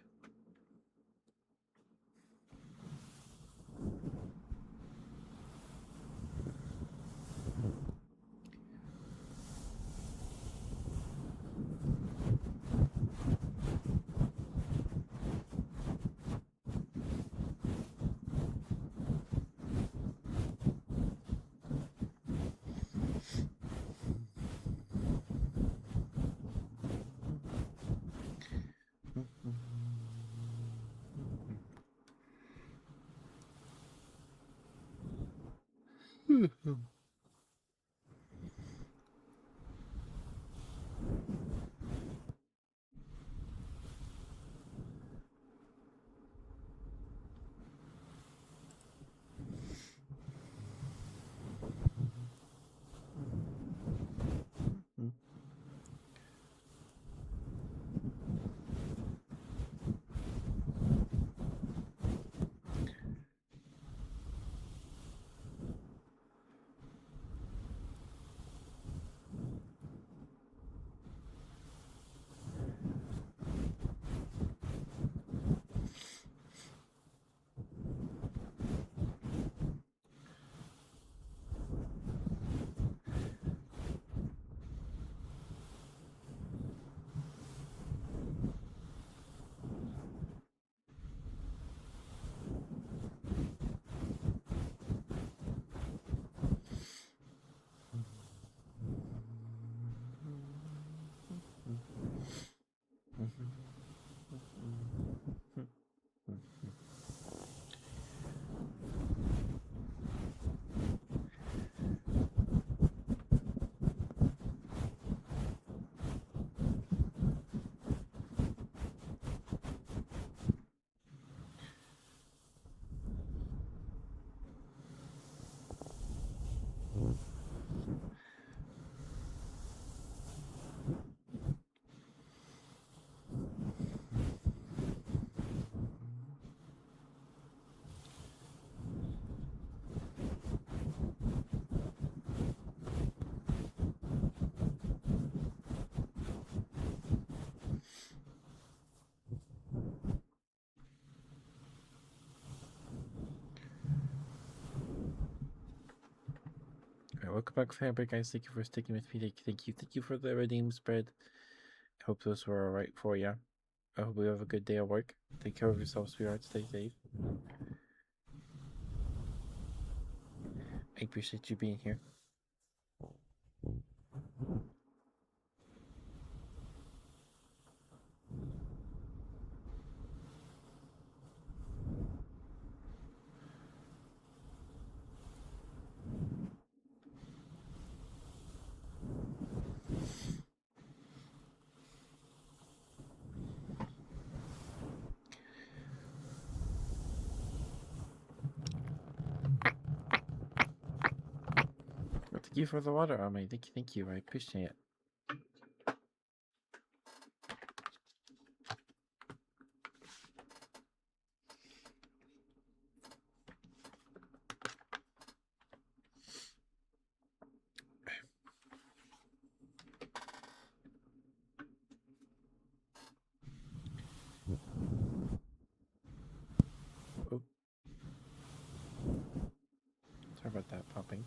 Alright, welcome back, Fabric guys. Thank you for sticking with me. Thank you for the redeem spread. I hope those were alright for you. I hope you have a good day at work. Take care of yourself, sweetheart. Stay safe. I appreciate you being here. Thank you for the water, Army. Thank you. I appreciate it. Oh, sorry about that popping.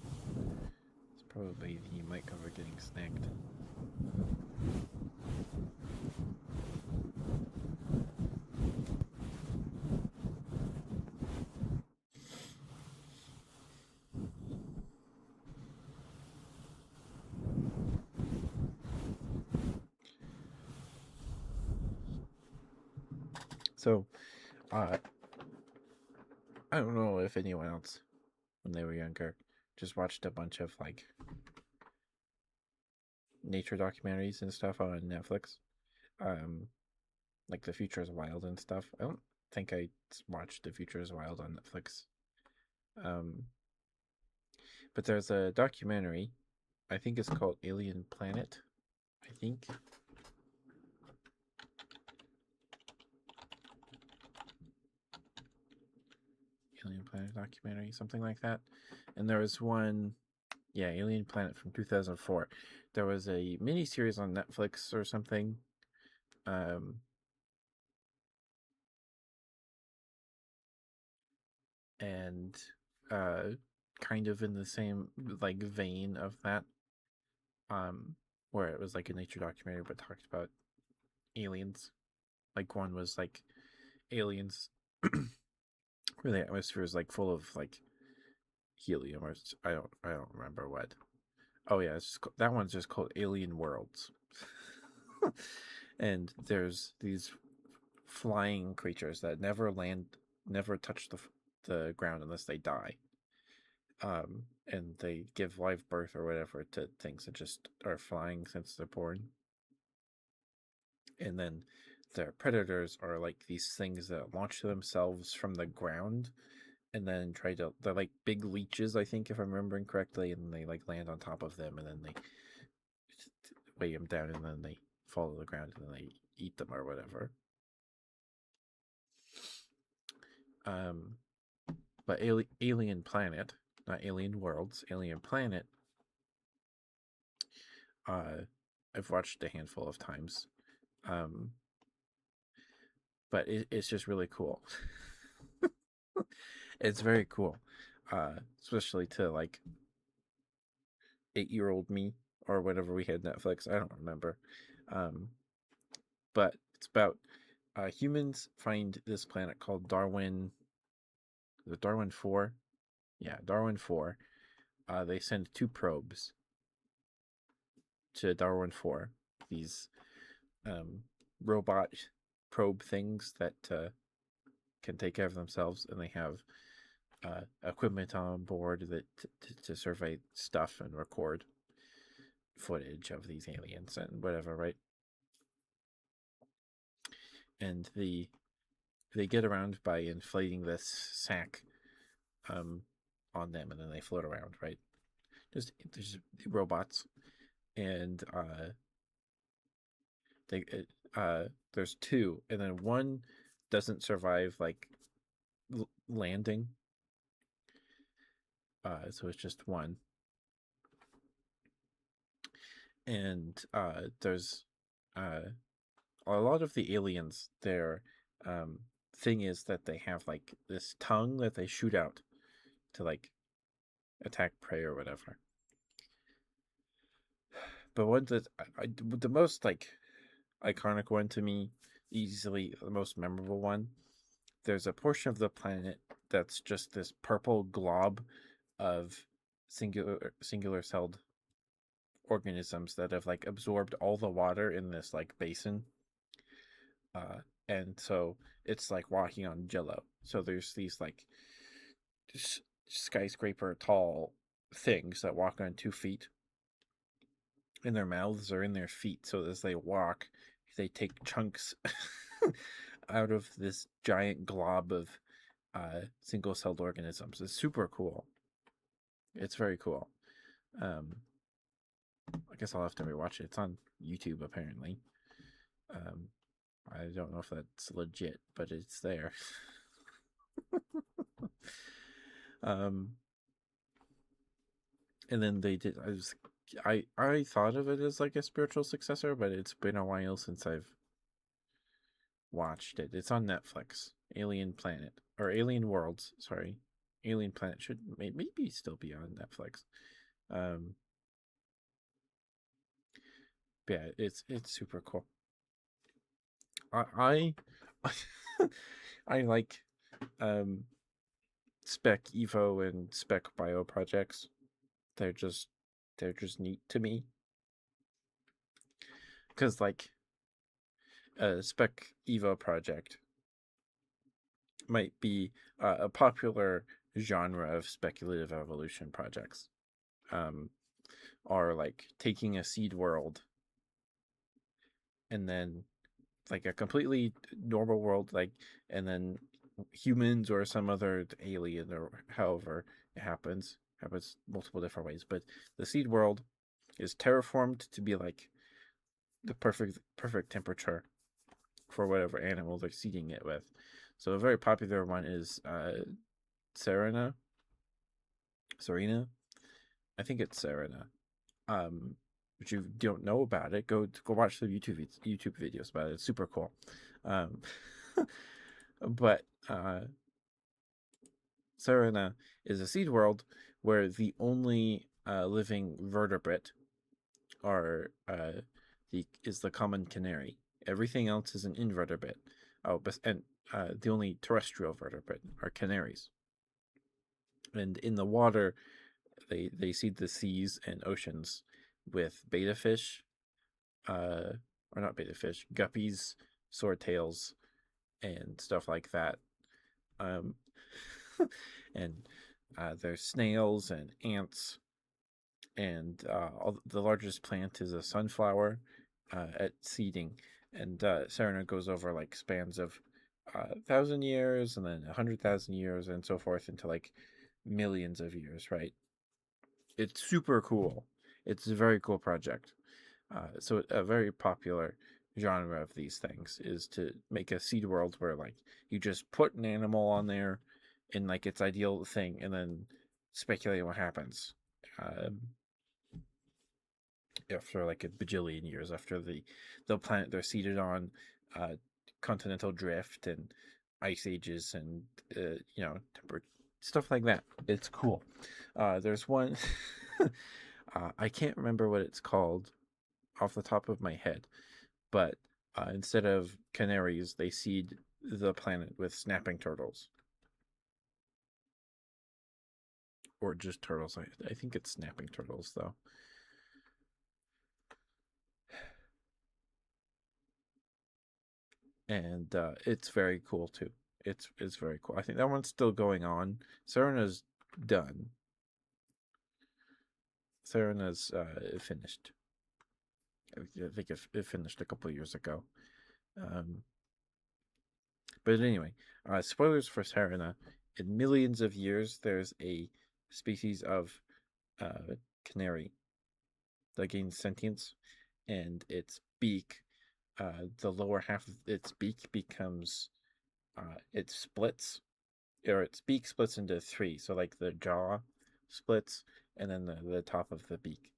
It's probably the mic cover getting snagged. So, I don't know if anyone else, when they were younger, just watched a bunch of like nature documentaries and stuff on Netflix. Um, like The Future is Wild and stuff. I don't think I watched The Future is Wild on Netflix. Um, but there's a documentary. I think it's called Alien Planet. I think. Alien Planet documentary, something like that. And there was one, yeah, Alien Planet from 2004. There was a mini series on Netflix or something. Um, and kind of in the same like vein of that, where it was like a nature documentary but talked about aliens. Like one was like aliens where the atmosphere is like full of like helium or I don't remember what. Oh yeah, that one's just called Alien Worlds. And there's these flying creatures that never land, never touch the ground unless they die. And they give live birth or whatever to things that just are flying since they're born. And then their predators are like these things that launch themselves from the ground and then try to, they're like big leeches, I think, if I'm remembering correctly, and they like land on top of them and then they weigh them down and then they fall to the ground and then they eat them or whatever. Um, but Alien Planet, not Alien Worlds, Alien Planet, I've watched a handful of times. Um, but it's just really cool. It's very cool, especially to like 8-year-old me or whatever we had Netflix. I don't remember, but it's about humans find this planet called Darwin. The Darwin 4, yeah, Darwin 4. They send 2 probes to Darwin 4. These robot probe things that can take care of themselves, and they have equipment on board that to survey stuff and record footage of these aliens and whatever, right? And they get around by inflating this sack on them, and then they float around, right? Just there's robots, and they there's 2, and then one doesn't survive like landing, so it's just one. And there's a lot of the aliens, their thing is that they have like this tongue that they shoot out to like attack prey or whatever. But one that the most like iconic one to me, easily the most memorable one, there's a portion of the planet that's just this purple glob of singular celled organisms that have like absorbed all the water in this like basin, and so it's like walking on jello. So there's these like skyscraper tall things that walk on 2 feet, and their mouths are in their feet, so as they walk they take chunks out of this giant glob of single-celled organisms. It's super cool. It's very cool. Um, I guess I'll have to rewatch it. It's on YouTube apparently. Um, I don't know if that's legit, but it's there. um, and then they did. I thought of it as like a spiritual successor, but it's been a while since I've watched it. It's on Netflix. Alien Planet or Alien Worlds. Sorry, Alien Planet should maybe still be on Netflix. Um, yeah, it's super cool. I I like um spec evo and spec bio projects. They're just they're just neat to me because like a spec evo project might be a popular genre of speculative evolution projects. Um, are like taking a seed world and then like a completely normal world, like, and then humans or some other alien or however it happens multiple different ways, but the seed world is terraformed to be like the perfect temperature for whatever animal they're seeding it with. So a very popular one is Serena. Serena, I think it's Serena. If you don't know about it, go watch the YouTube videos about it. It's super cool. Um, but Serena is a seed world where the only living vertebrate are the common canary. Everything else is an invertebrate. Oh, but and the only terrestrial vertebrate are canaries. And in the water, they seed the seas and oceans with betta fish, uh, or not betta fish, guppies, swordtails, and stuff like that. Um, and there's snails and ants, and the largest plant is a sunflower at seeding. And Serena goes over like spans of 1,000 years, and then 100,000 years, and so forth into like millions of years. Right? It's super cool. It's a very cool project. So a very popular genre of these things is to make a seed world where like you just put an animal on there in like its ideal thing and then speculate what happens um, after like a bajillion years after the planet they're seated on uh, continental drift and ice ages and stuff like that. It's cool. There's one I can't remember what it's called off the top of my head, but instead of canaries, they seed the planet with snapping turtles, or just turtles. I think it's snapping turtles though, and it's very cool too. It's very cool. I think that one's still going on. Serena's done. Serena's finished. I think it finished a couple years ago. Um, but anyway, spoilers for Serena. In millions of years, there's a species of uh, canary that gains sentience, and its beak, the lower half of its beak becomes, it splits, or its beak splits into three. So like the jaw splits, and then the top of the beak.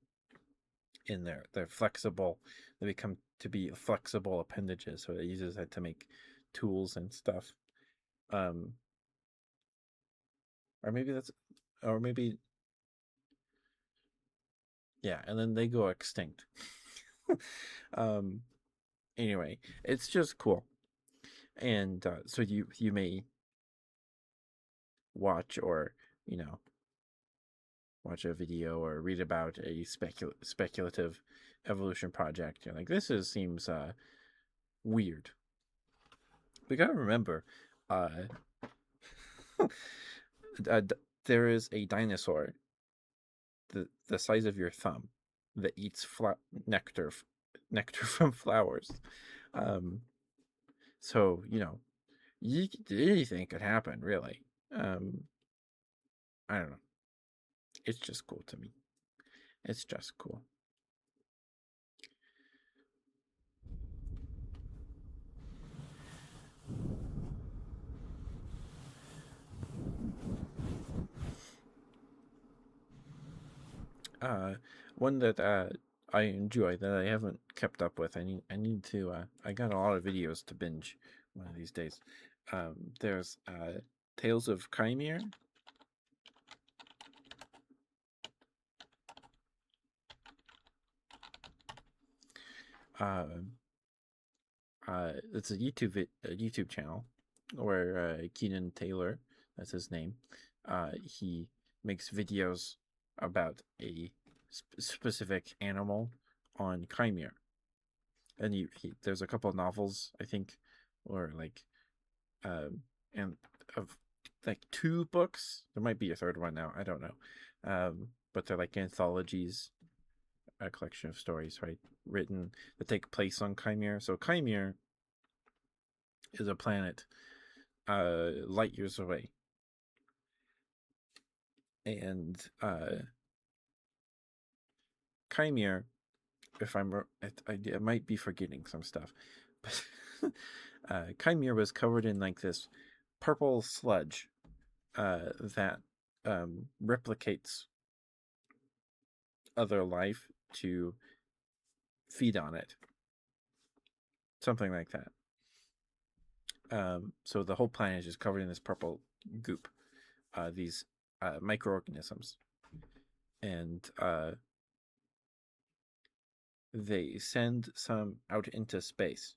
In there, they're flexible. They become to be flexible appendages. So it uses that to make tools and stuff. Um, or maybe that's, or maybe yeah. And then they go extinct. um, anyway, it's just cool. And so you may watch or you know watch a video or read about a speculative evolution project. You're like, seems weird. We gotta remember, uh, uh, there is a dinosaur the size of your thumb that eats nectar nectar from flowers. Um, so anything could happen, really. Um, I don't know. It's just cool to me. It's just cool. Uh, one that I enjoy that I haven't kept up with. I need to. I got a lot of videos to binge one of these days. There's Tales of Chimere. Uh, it's a YouTube channel where Keenan Taylor, that's his name, he makes videos about a specific animal on Chimere, and there's a couple of novels I think, or like, and of like two books. There might be a third one now. I don't know, but they're like anthologies, a collection of stories, right, written that take place on Chimere. So Chimere is a planet light years away, and Chimere, if I might be forgetting some stuff, but Chimere was covered in like this purple sludge that replicates other life to feed on it, something like that. So the whole planet is just covered in this purple goop, these microorganisms, and they send some out into space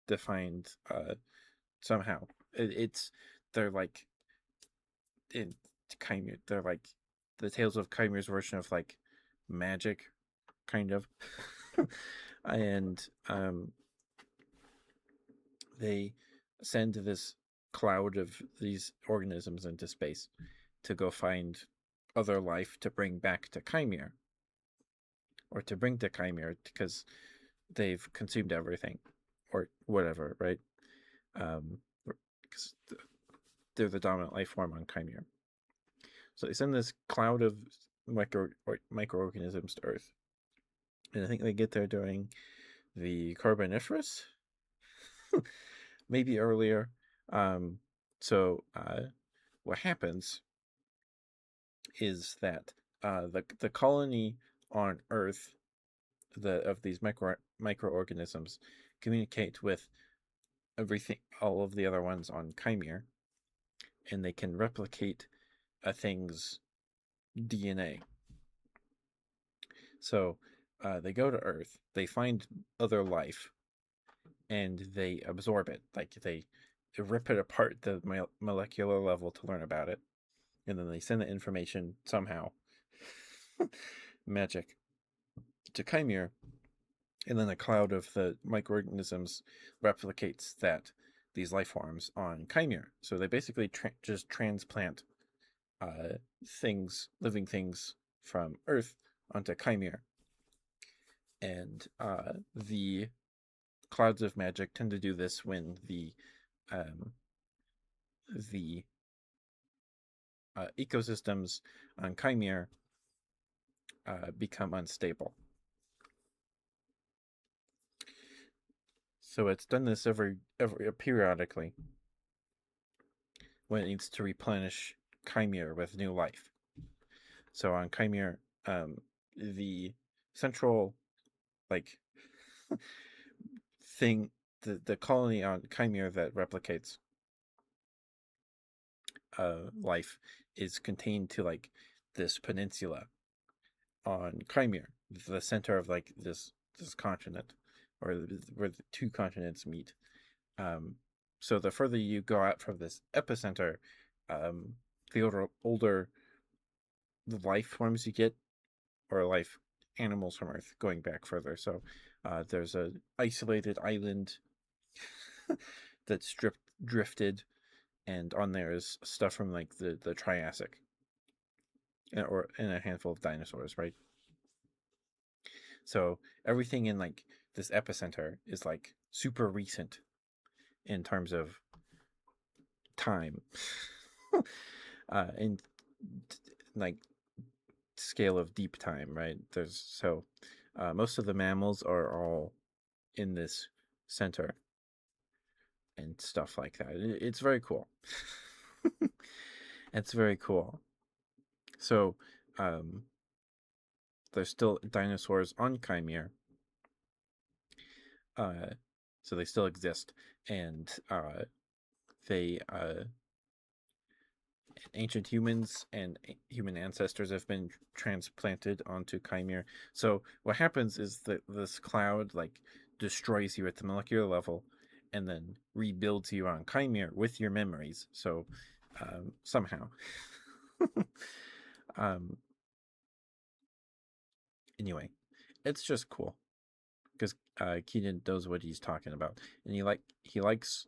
to find somehow. They're like in Chimere. They're like the Tales of Chimere's version of like magic, kind of, and they send this cloud of these organisms into space to go find other life to bring back to Chimere, or to bring to Chimere because they've consumed everything or whatever, right? Because they're the dominant life form on Chimere. So they send this cloud of microorganisms to Earth, and I think they get there during the Carboniferous, maybe earlier. Um, so what happens is that the colony on Earth, of these microorganisms, communicate with everything, all of the other ones on Chimere, and they can replicate a thing's DNA. So they go to Earth, they find other life, and they absorb it. Like they rip it apart at the molecular level to learn about it, and then they send the information somehow, magic, to Chimere, and then a cloud of the microorganisms replicates these life forms on Chimere. So they basically just transplant living things from Earth onto Chimere, and the clouds of magic tend to do this when um, the ecosystems on Chimere become unstable. So it's done this every periodically when it needs to replenish Chimere with new life. So on Chimere, the central like thing, the colony on Chimere that replicates life is contained to like this peninsula on Chimere, the center of like this continent, or where the two continents meet. Um, so the further you go out from this epicenter, the older the life forms you get, or life animals from Earth going back further. So there's a isolated island that's drifted, and on there is stuff from like the Triassic, or in a handful of dinosaurs, right? So everything in like this epicenter is like super recent in terms of time, and like scale of deep time, right? Most of the mammals are all in this center and stuff like that. It's very cool. It's very cool. So, um, there's still dinosaurs on Chimere. So they still exist, and they ancient humans and human ancestors have been transplanted onto Chimere. So what happens is that this cloud like destroys you at the molecular level, and then rebuilds you on Chimere with your memories. So somehow, um, anyway, it's just cool because Keenan knows what he's talking about, and he likes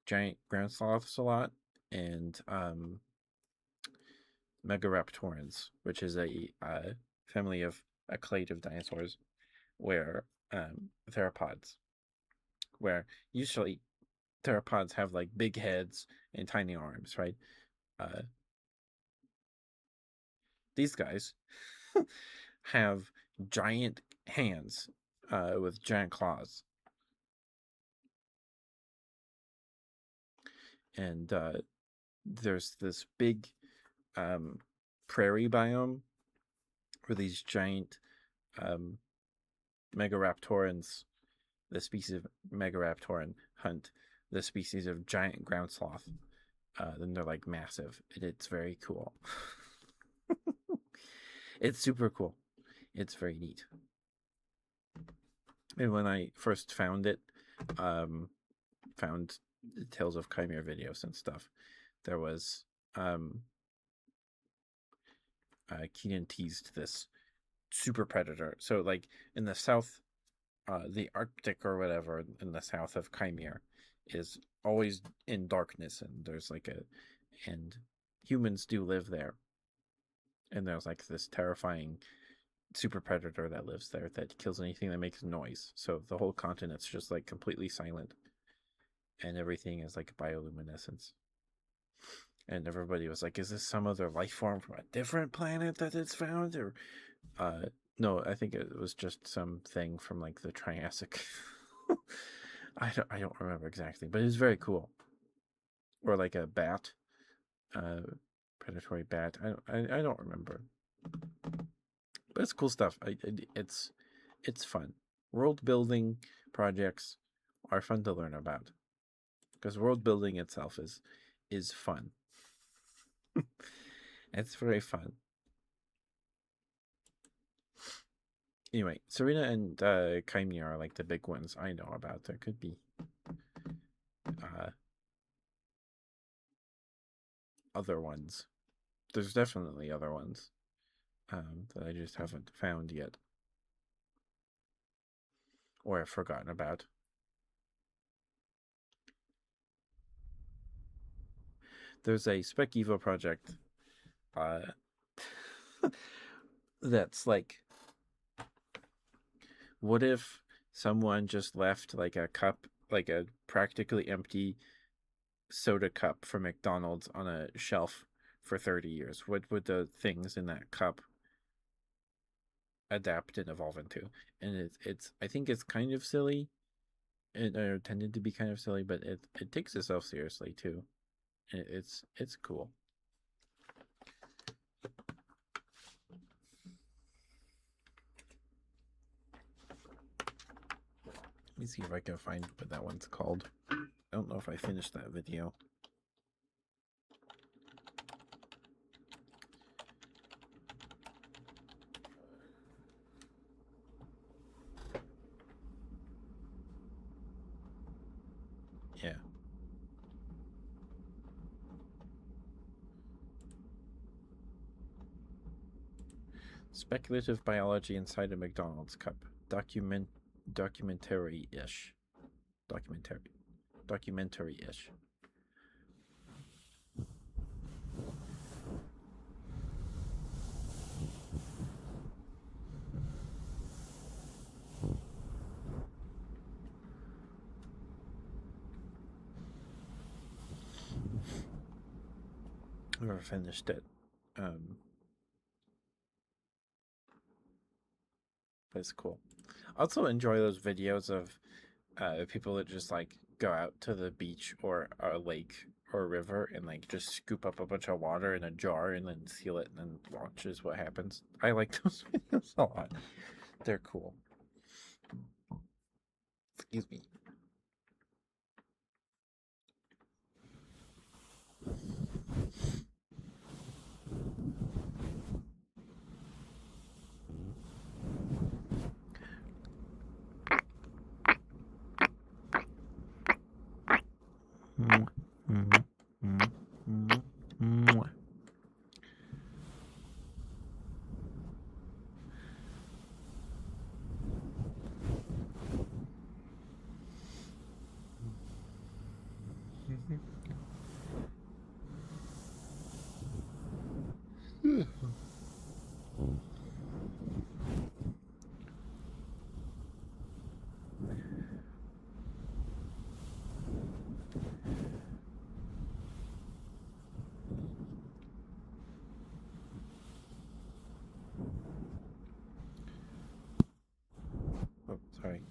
giant ground sloths a lot, and Megaraptorans, which is a family of a clade of dinosaurs, where theropods, where usually theropods have like big heads and tiny arms, right? Uh, these guys have giant hands with giant claws, and there's this big um, prairie biome where these giant um, Megaraptorans, the species of Megaraptoran, hunt the species of giant ground sloth. Then they're like massive. It's very cool. It's super cool. It's very neat. And when I first found it, found Tales of Chimera videos and stuff, there was Keenan teased this super predator. So like in the south, the Arctic or whatever in the south of Chimera is always in darkness, and and humans do live there, and there's like this terrifying super predator that lives there that kills anything that makes noise. So the whole continent's just like completely silent, and everything is like bioluminescence. And everybody was like, "Is this some other life form from a different planet that it's found?" Or, no, I think it was just something from like the Triassic. I don't remember exactly, but it's very cool. Or like a bat, uh, predatory bat. I don't remember, but it's cool stuff. It's fun. World building projects are fun to learn about because world building itself is fun. It's very fun. Anyway, Serena and Chimera are like the big ones I know about. There could be other ones. There's definitely other ones that I just haven't found yet or have forgotten about. There's a Spec Evo project uh, that's like, what if someone just left like a cup, like a practically empty soda cup from McDonald's on a shelf for 30 years? What would the things in that cup adapt and evolve into? And it's I think it's kind of silly. It tended to be kind of silly, but it takes itself seriously too. It's cool. Let me see if I can find what that one's called. I don't know if I finished that video. Yeah. Speculative biology inside a McDonald's cup. Documentary-ish. Documentary-ish. Never finished it. It's cool. I also enjoy those videos of people that just like go out to the beach or a lake or a river and like just scoop up a bunch of water in a jar and then seal it and then watches what happens. I like those videos a lot. They're cool. Excuse me. Mwah, mwah, mwah, mwah, mwah. Oh, sorry.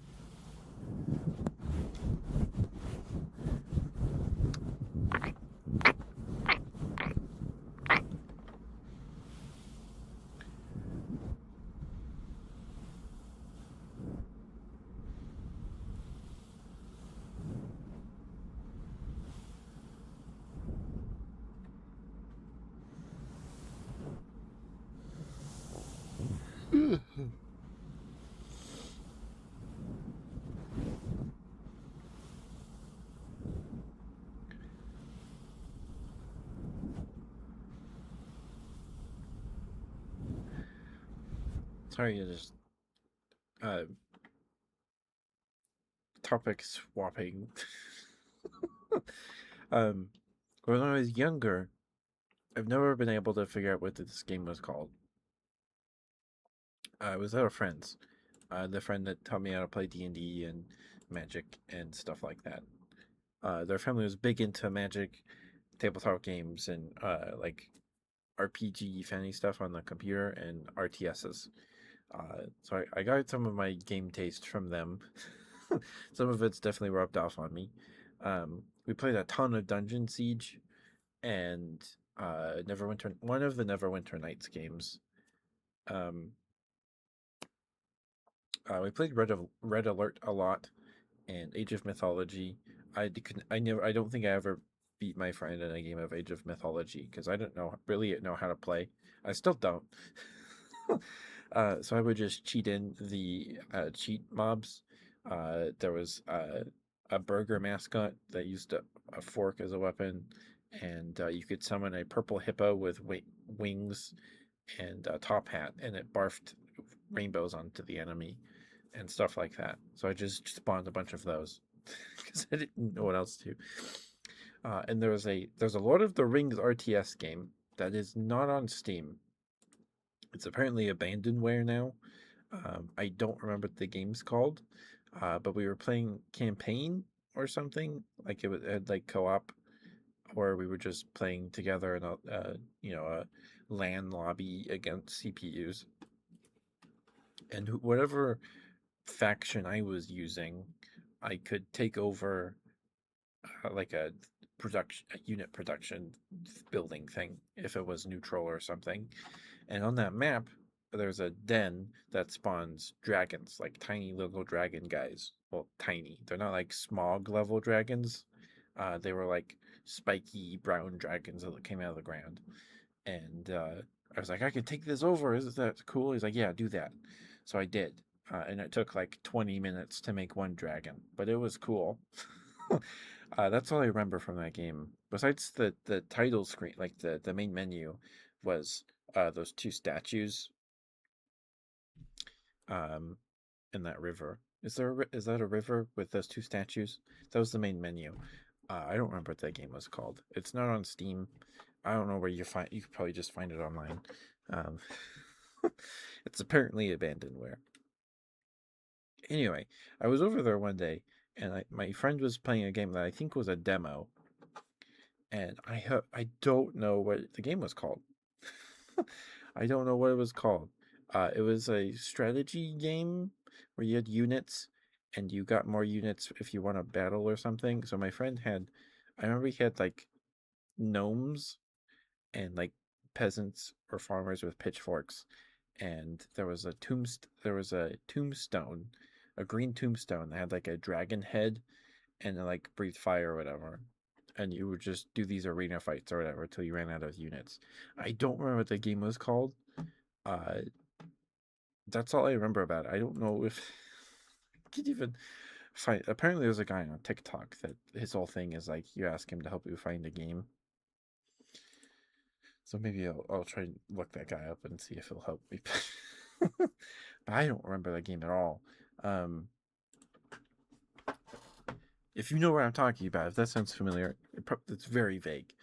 Sorry to just uh topic swapping. um when I was younger, I've never been able to figure out what this game was called. I was at a friend's. The friend that taught me how to play D&D and Magic and stuff like that. Their family was big into Magic, tabletop games, and like RPG fanny stuff on the computer and RTSs. So I got some of my game taste from them. Some of it's definitely rubbed off on me. We played a ton of Dungeon Siege and Neverwinter, one of the Neverwinter Nights games. Um, we played Red Alert a lot and Age of Mythology. I don't think I ever beat my friend in a game of Age of Mythology because I don't really know how to play. I still don't. So I would just cheat in the cheat mobs. There was a burger mascot that used a fork as a weapon, and you could summon a purple hippo with wings and a top hat, and it barfed rainbows onto the enemy and stuff like that. So I just spawned a bunch of those because I didn't know what else to. And there's a Lord of the Rings RTS game that is not on Steam. It's apparently abandonware now. I don't remember what the game's called, but we were playing campaign or something. Like it had like co-op, where we were just playing together in a LAN lobby against CPUs. And whatever faction I was using, I could take over like a unit production building thing if it was neutral or something. And on that map, there's a den that spawns dragons, like tiny little dragon guys. Well, tiny. They're not like smog level dragons. They were like spiky brown dragons that came out of the ground. And I was like, I could take this over. Is that cool? He's like, yeah, do that. So I did. And it took like 20 minutes to make one dragon, but it was cool. That's all I remember from that game. Besides the title screen, like the main menu, was those two statues um, in that river. Is that a river with those two statues? That was the main menu. I don't remember what that game was called. It's not on Steam. I don't know where you find. You could probably just find it online. Um, it's apparently abandonware. Anyway, I was over there one day, and my friend was playing a game that I think was a demo, and I don't know what the game was called. I don't know what it was called. It was a strategy game where you had units, and you got more units if you won a battle or something. So my friend had, I remember he had like gnomes and like peasants or farmers with pitchforks, and there was a tombstone, a green tombstone that had like a dragon head and it like breathed fire or whatever. And you would just do these arena fights or whatever until you ran out of units. I don't remember what the game was called. Uh, that's all I remember about it. I don't know if I could even find. Apparently, there's a guy on TikTok that his whole thing is like you ask him to help you find a game. So maybe I'll try and look that guy up and see if he'll help me. But I don't remember that game at all. Um, if you know what I'm talking about, if that sounds familiar, it's very vague.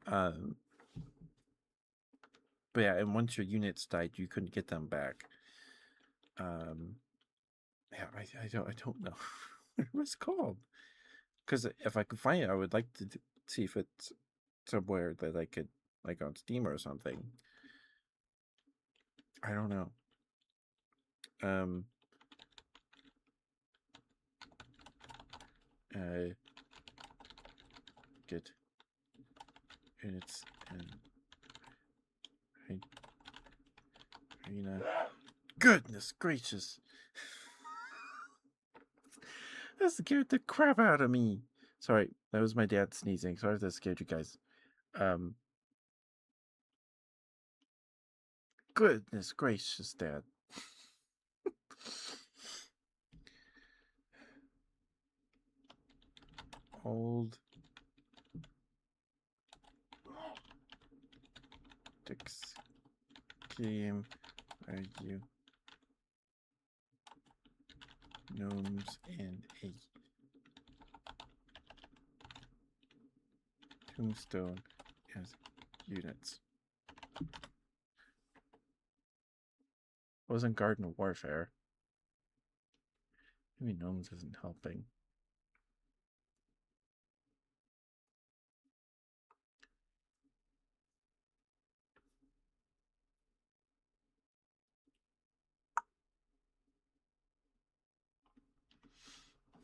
Um, but yeah, and once your units died, you couldn't get them back. Um, yeah, I don't know what it was called. Because if I could find it, I would like to see if it's somewhere that I could, like on Steam or something. I don't know. Um, uh, get units and arena. Goodness gracious. That scared the crap out of me. Sorry, that was my dad sneezing. Sorry if that scared you guys. Um, Goodness gracious, Dad. Old Dix game. Are you gnomes and a tombstone as units? Wasn't Garden Warfare. Maybe gnomes isn't helping.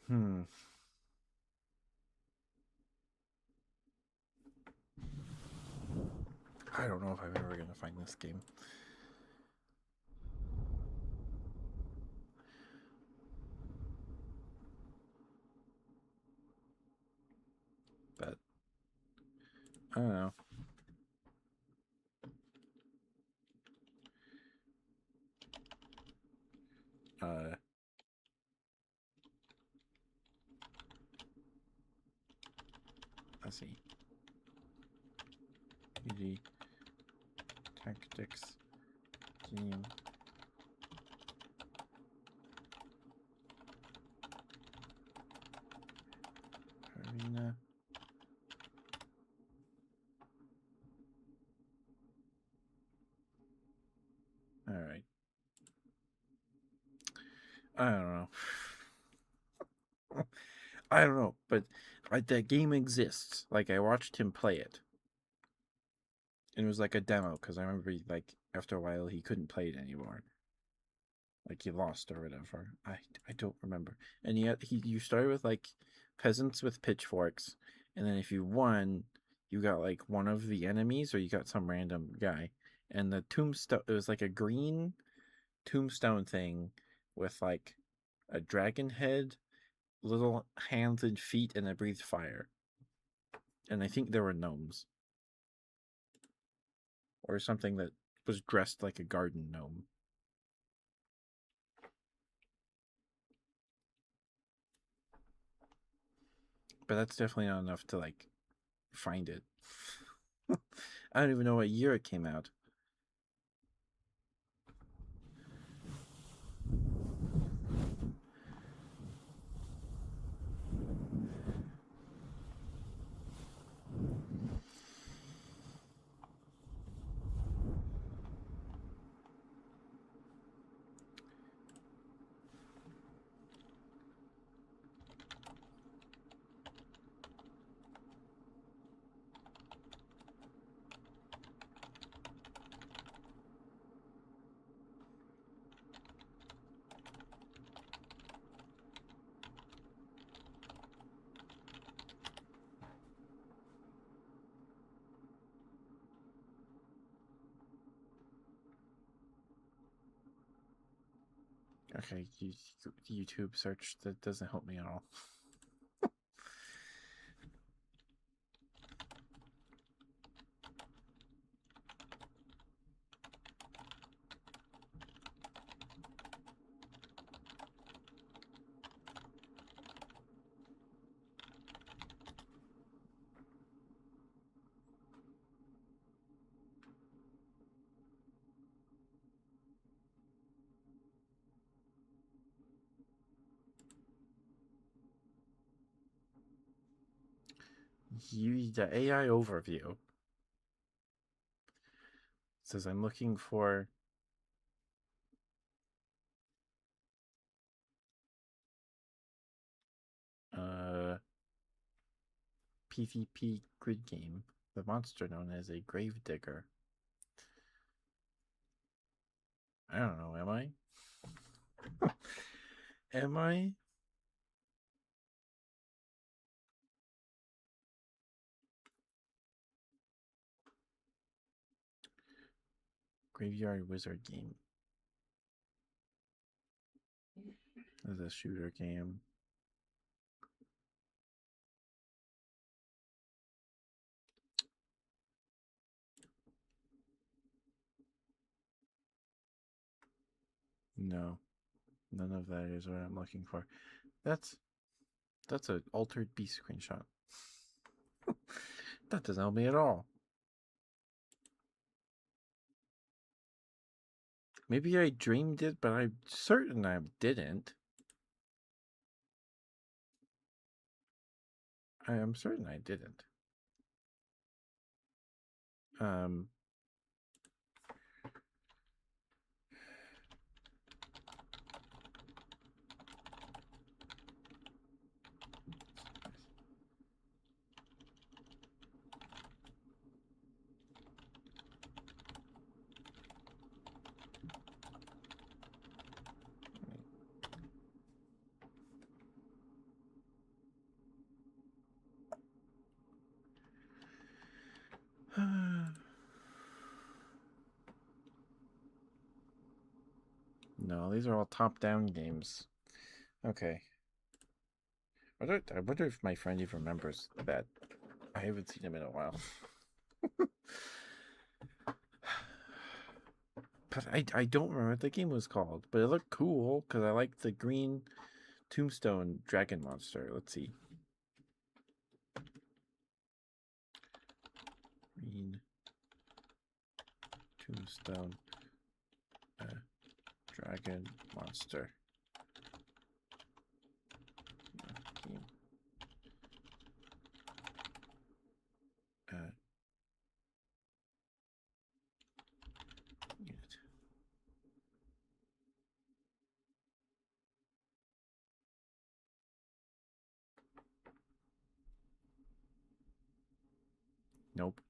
Hmm. I don't know if I'm ever gonna find this game. But I don't know. Uh let's see. PG Tactics Game Arena. Alright. I don't know. I don't know, but that game exists. Like I watched him play it, and it was like a demo because I remember like after a while he couldn't play it anymore. Like he lost or whatever. I don't remember. And yet you started with like peasants with pitchforks, and then if you won, you got like one of the enemies or you got some random guy. And the tombstone, it was like a green tombstone thing with like a dragon head, little hands and feet, and it breathed fire. And I think there were gnomes or something that was dressed like a garden gnome. But that's definitely not enough to like find it. I don't even know what year it came out. Okay, YouTube search, that doesn't help me at all. The AI overview says I'm looking for PvP grid game. The monster known as a gravedigger. I don't know. Am I? Am I? Graveyard Wizard game. This is a shooter game. No, none of that is what I'm looking for. That's an altered beast screenshot. That doesn't help me at all. Maybe I dreamed it, but I'm certain I didn't. I am certain I didn't. Um, no, these are all top-down games. Okay. I wonder if my friend even remembers that. I haven't seen him in a while. But I don't remember what the game was called. But it looked cool because I like the green tombstone dragon monster. Let's see. Green tombstone dragon monster. Game. Unit. Nope.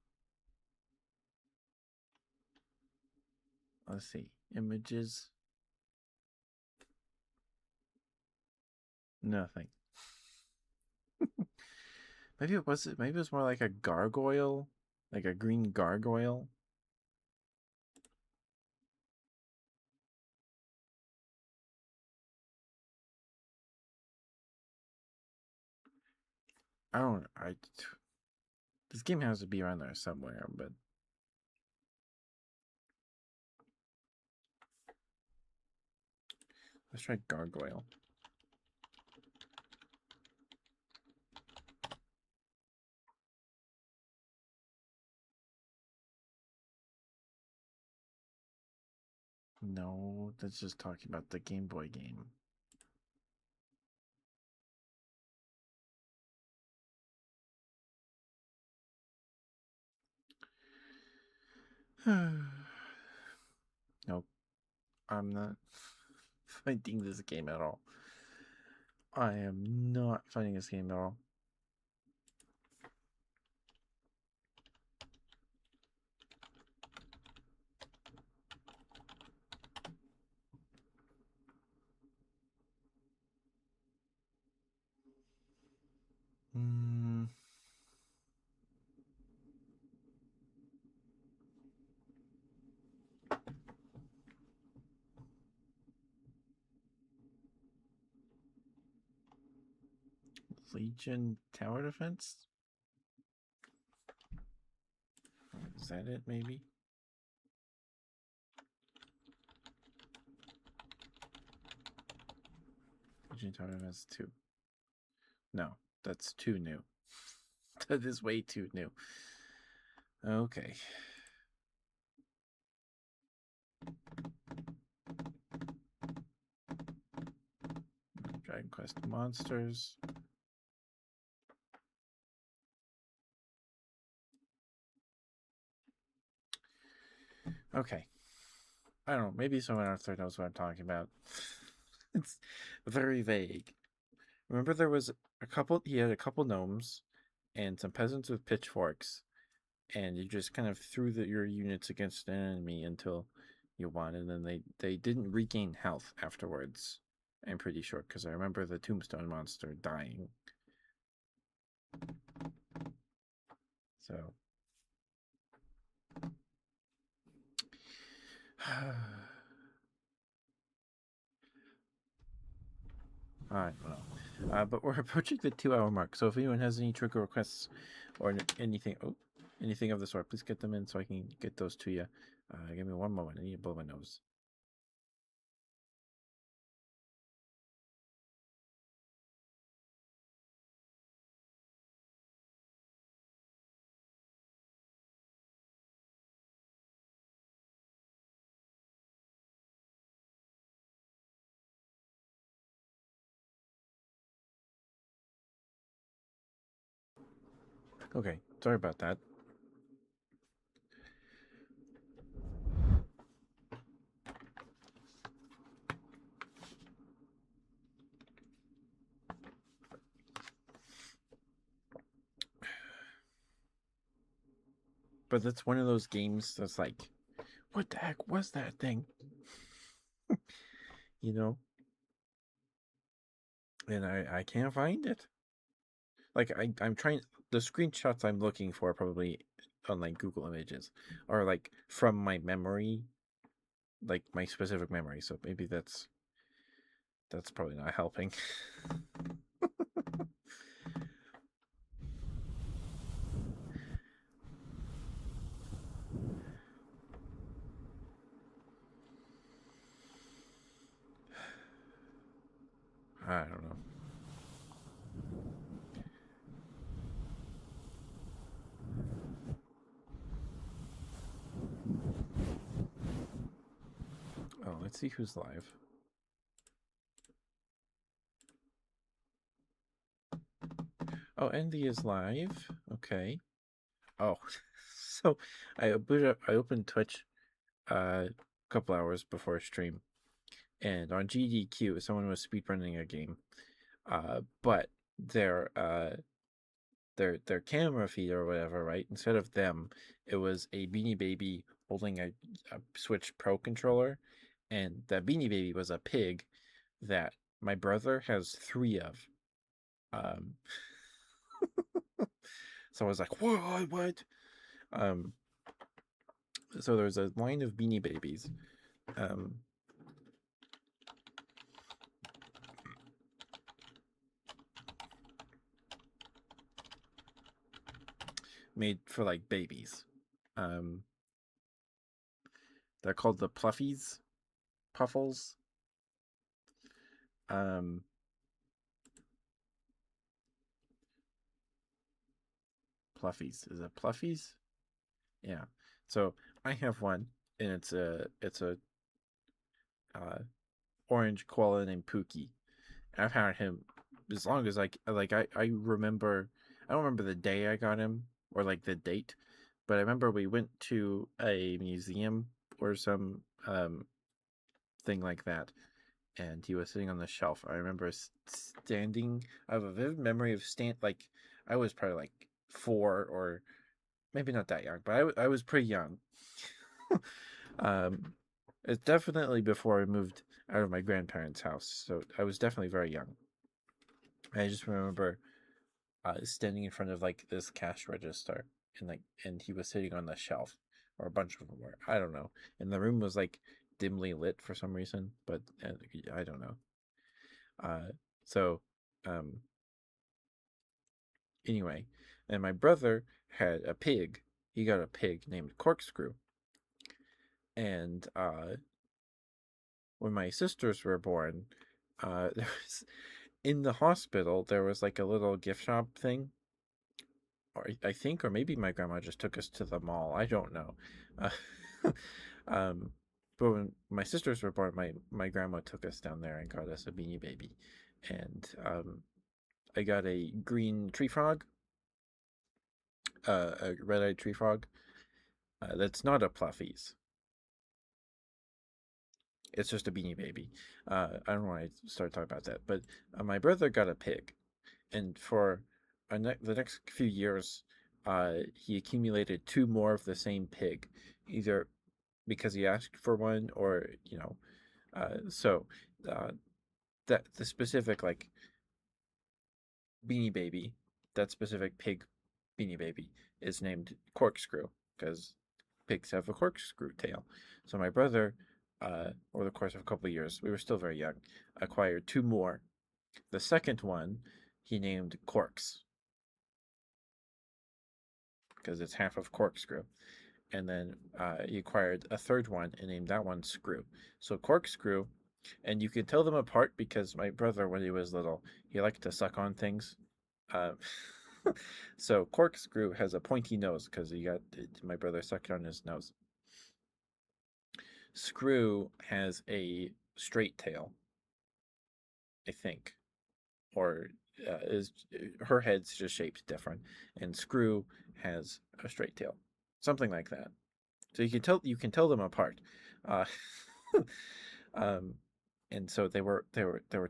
Let's see. Images. Nothing. Maybe it was. Maybe it was more like a gargoyle, like a green gargoyle. I don't. I. This game has to be around there somewhere, but let's try gargoyle. No, that's just talking about the Game Boy game. Nope. I'm not finding this game at all. I am not finding this game at all. Mm. Legion Tower Defense? Is that it, maybe? Legion Tower Defense 2. No, that's too new. That is way too new. Okay. Dragon Quest Monsters. Okay. I don't know. Maybe someone out there knows what I'm talking about. It's very vague. Remember, there was a couple. He had a couple gnomes and some peasants with pitchforks, and you just kind of threw your units against an enemy until you won, and then they didn't regain health afterwards. I'm pretty sure because I remember the tombstone monster dying. So. I don't know. But we're approaching the 2 hour mark. So if anyone has any trigger requests or anything of the sort, please get them in so I can get those to you. Give me one moment. I need to blow my nose. Okay, sorry about that. But that's one of those games that's like, what the heck was that thing? You know? And I can't find it. Like I'm trying the screenshots I'm looking for probably on like Google Images are like from my memory, like my specific memory. So maybe that's probably not helping. I don't know. Oh, let's see who's live. Oh, Andy is live. Okay. Oh, so I opened Twitch a couple hours before stream, and on GDQ someone was speedrunning a game. But their camera feed or whatever, right? Instead of them, it was a Beanie Baby holding a Switch Pro controller, and that Beanie Baby was a pig that my brother has 3 of. Um, so I was like, what? Um, so there's a line of Beanie Babies. Um, Made for like babies. Um, they're called the Pluffies, Puffles. Um, Pluffies. Is it Pluffies? Yeah. So I have one, and it's a uh, orange koala named Pookie. I've had him as long as I remember. I don't remember the day I got him or like the date, but I remember we went to a museum or some thing like that, and he was sitting on the shelf. I remember standing. I have a vivid memory of like I was probably like 4 or maybe not that young, but I was pretty young. um, it's definitely before I moved out of my grandparents' house, so I was definitely very young. I just remember standing in front of like this cash register, and he was sitting on the shelf, or a bunch of them were. I don't know. And the room was like dimly lit for some reason, but I don't know. So, um, Anyway, and my brother had a pig. He got a pig named Corkscrew. And when my sisters were born, there was in the hospital there was like a little gift shop thing, or I think, or maybe my grandma just took us to the mall. I don't know. Uh, um, but when my sisters were born, my grandma took us down there and got us a Beanie Baby, and I got a green tree frog, a red-eyed tree frog. That's not a Pluffies. It's just a Beanie Baby. I don't know why I started talking about that, but my brother got a pig, and for the next few years, he accumulated two more of the same pig, either because he asked for one, or so uh, that the specific like Beanie Baby, that specific pig Beanie Baby is named Corkscrew because pigs have a corkscrew tail. So my brother, over the course of a couple of years, we were still very young, acquired two more. The second one he named Corks because it's half of corkscrew. And then he acquired a third one and named that one Screw. So Corkscrew, and you can tell them apart because my brother, when he was little, he liked to suck on things. Uh, so Corkscrew has a pointy nose because he got my brother sucked on his nose. Screw has a straight tail, I think, or is her head's just shaped different, and Screw has a straight tail, something like that. So you can tell them apart. Uh, um, and so there were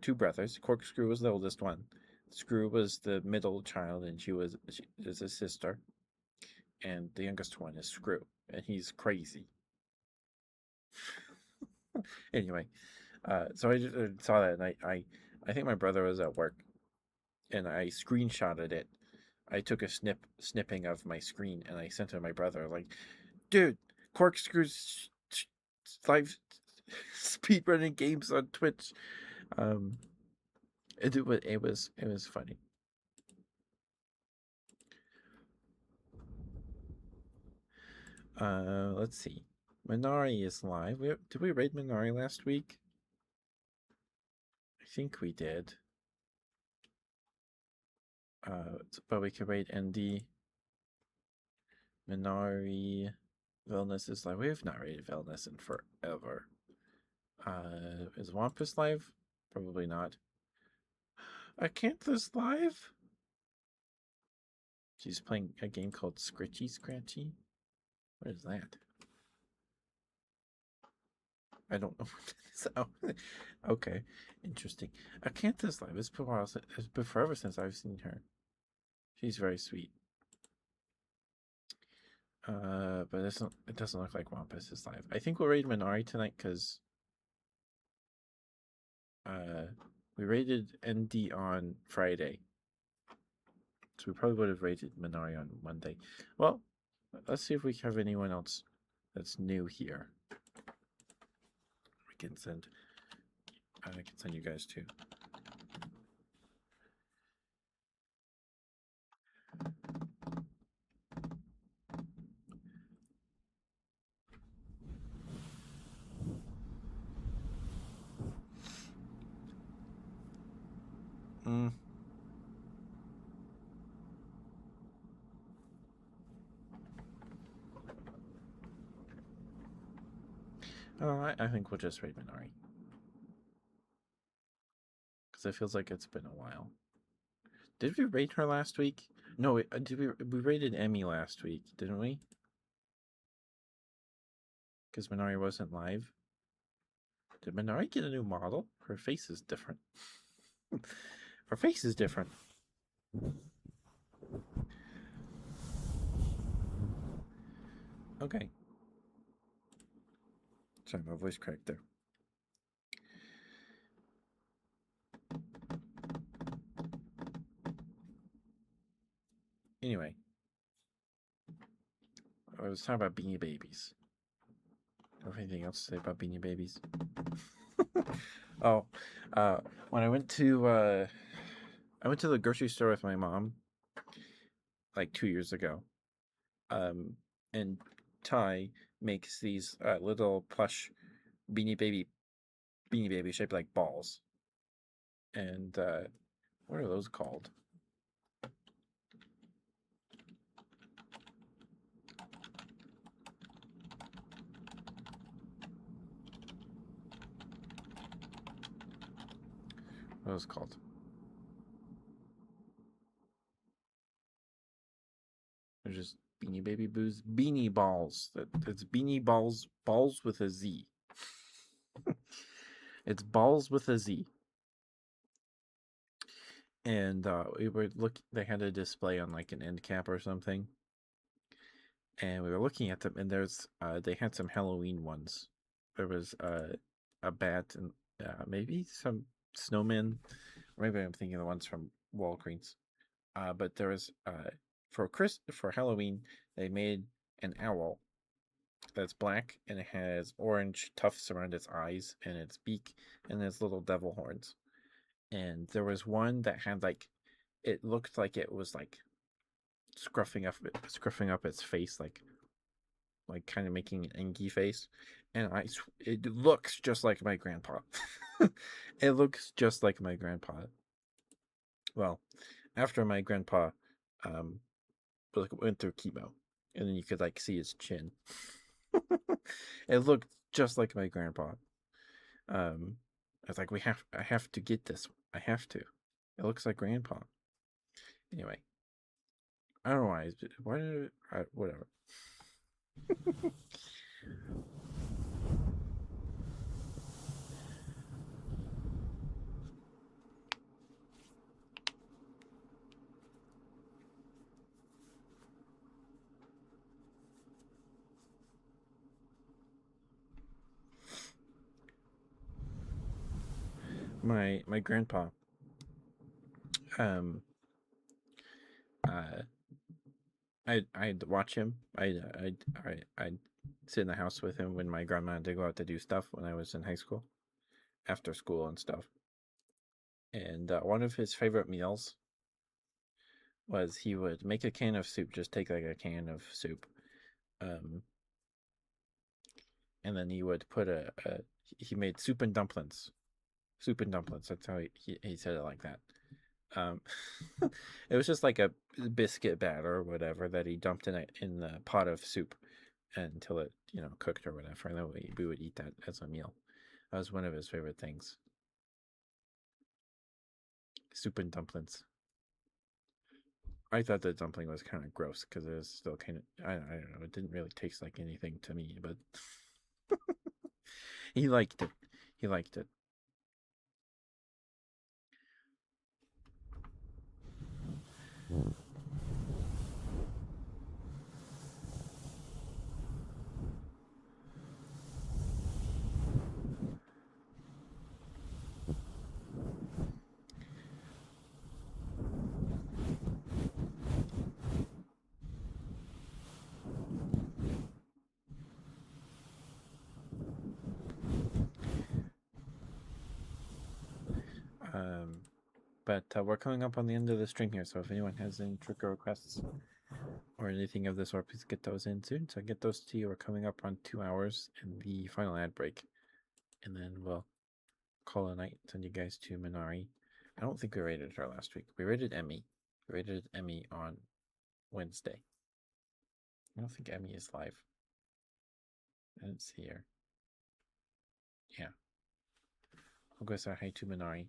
two brothers. Corkscrew was the oldest one. Screw was the middle child, and she is a sister. And the youngest one is Screw, and he's crazy. Anyway, so I just saw that, and I think my brother was at work, and I screenshotted it. I took a snipping of my screen, and I sent it to my brother, like, dude, Corkscrew's live speedrunning games on Twitch. Um, it was funny. Let's see. Minari is live. Did we raid Minari last week? I think we did. But we could raid ND. Minari. Wellness is live. We have not raided Wellness in forever. Is Wampus live? Probably not. Acantha's live? She's playing a game called Scritchy Scratchy. What is that? I don't know what that is. Oh, okay, interesting. Acantha's live. It's been a while. It's been forever since I've seen her. She's very sweet. But it doesn't look like Wampus is live. I think we'll raid Minari tonight because we raided ND on Friday. So we probably would have rated Minari on Monday. Well, let's see if we have anyone else that's new here. I can send you guys too. Mm. Oh, I think we'll just raid Minari. Because it feels like it's been a while. Did we rate her last week? No, we rated Emmy last week, didn't we? Because Minari wasn't live. Did Minari get a new model? Her face is different. Her face is different. Okay. Sorry, my voice cracked there. Anyway, I was talking about Beanie Babies. Do you have anything else to say about Beanie Babies? Oh, when I went to the grocery store with my mom, like 2 years ago. Um, and Ty makes these little plush beanie baby shaped like balls. And what are those called? What are those called? They're just beanie balls. It's beanie balls with a Z. It's balls with a Z. And we were they had a display on like an end cap or something, and we were looking at them, and they had some Halloween ones. There was a bat and maybe some snowmen, or maybe I'm thinking of the ones from Walgreens. But there was for Halloween they made an owl that's black, and it has orange tufts around its eyes and its beak and its little devil horns. And there was one that had like, it looked like it was like scruffing up its face, like kind of making an angry face. And it looks just like my grandpa. It looks just like my grandpa. Well, after my grandpa um went through chemo, and then you could like see his chin. It looked just like my grandpa. I was like, I have to get this. I have to. It looks like grandpa. Anyway, I don't know why. Why did whatever. My grandpa, um, uh, I'd watch him. I'd sit in the house with him when my grandma had to go out to do stuff when I was in high school, after school and stuff. And one of his favorite meals was he would make a can of soup, just take like a can of soup, um, and then he would put he made soup and dumplings. Soup and dumplings. That's how he said it like that. Um, it was just like a biscuit batter or whatever that he dumped in the pot of soup until it cooked or whatever, and then we would eat that as a meal. That was one of his favorite things. Soup and dumplings. I thought the dumpling was kind of gross because it was still kind of, I don't know, it didn't really taste like anything to me, but he liked it. He liked it. Um, but we're coming up on the end of the stream here, so if anyone has any trigger requests or anything of the sort, please get those in soon. So I get those to you. We're coming up on 2 hours and the final ad break, and then we'll call it a night. Send you guys to Minari. I don't think we rated her last week. We rated Emmy. We rated Emmy on Wednesday. I don't think Emmy is live. I didn't see her. Yeah. I'll go say hi to Minari.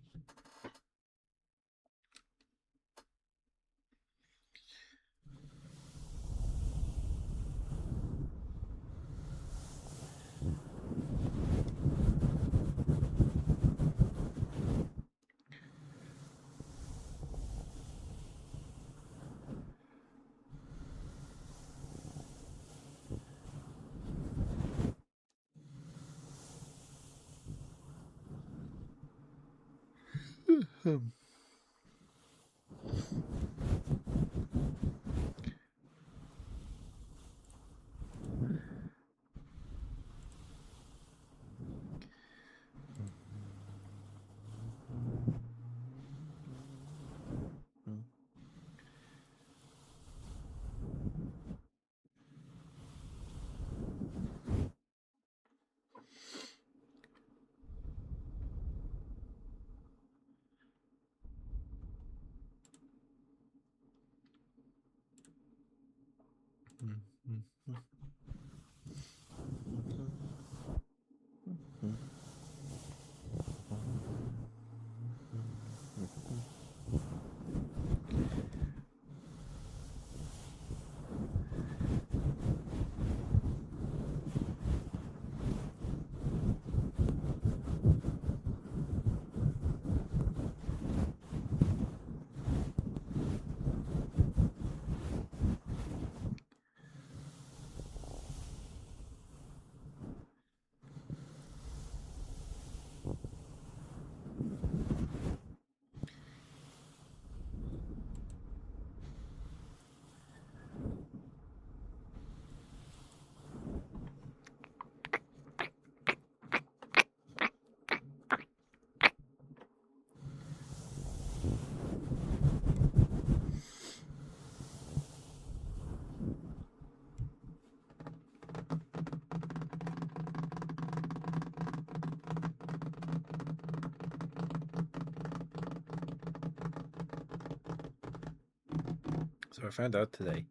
So I found out today.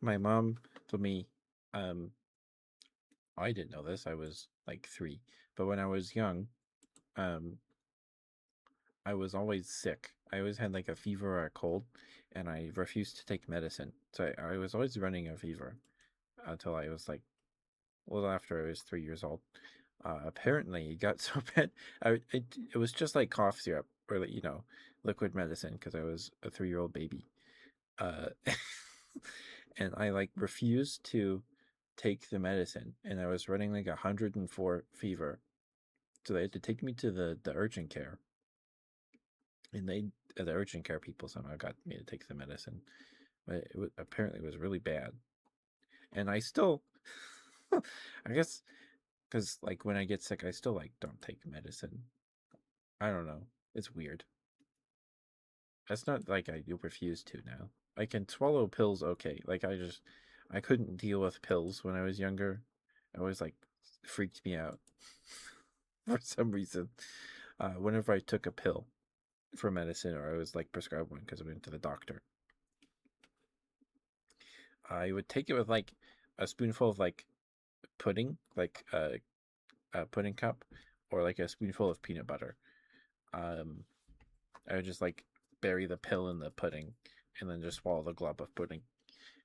My mom told me, um, I didn't know this. I was like 3, but when I was young, um, I was always sick. I always had like a fever or a cold, and I refused to take medicine. So I was always running a fever until I was like a little after I was 3 years old. Apparently, it got so bad. It was just like cough syrup or like, liquid medicine because I was a 3-year-old baby. Uh, and I like refused to take the medicine, and I was running like 104 fever. So they had to take me to the urgent care, and the urgent care people somehow got me to take the medicine, but apparently it was really bad. And I still, I guess, because like when I get sick, I still like don't take medicine. I don't know. It's weird. That's not like I do refuse to now. I can swallow pills okay. Like I couldn't deal with pills when I was younger. It always like freaked me out for some reason. Whenever I took a pill for medicine or I was like prescribed one because I went to the doctor, I would take it with like a spoonful of like pudding, like a pudding cup, or like a spoonful of peanut butter. Um, I would just like bury the pill in the pudding and then just swallow the glob of pudding.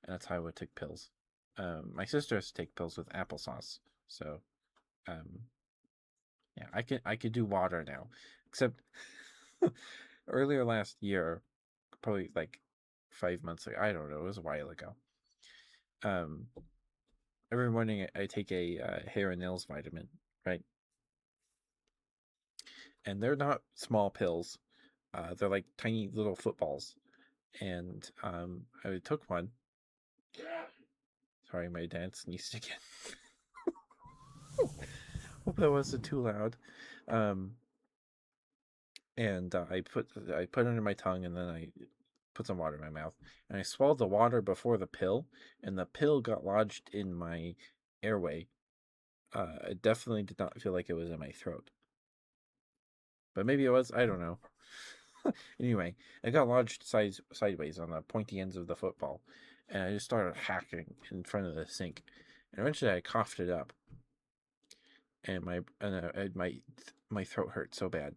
And that's how I would take pills. My sister has to take pills with applesauce. So, um, yeah, I could do water now. Except earlier last year, probably like 5 months ago, I don't know, it was a while ago. Um, every morning I take a hair and nails vitamin, right? And they're not small pills. They're like tiny little footballs. And I took one. Sorry, my dad sneezed again. Hope that wasn't too loud. Um, and I put it under my tongue, and then I put some water in my mouth, and I swallowed the water before the pill, and the pill got lodged in my airway. It definitely did not feel like it was in my throat, but maybe it was. I don't know. Anyway, it got lodged sideways on the pointy ends of the football, and I just started hacking in front of the sink, and eventually I coughed it up, and my throat hurt so bad.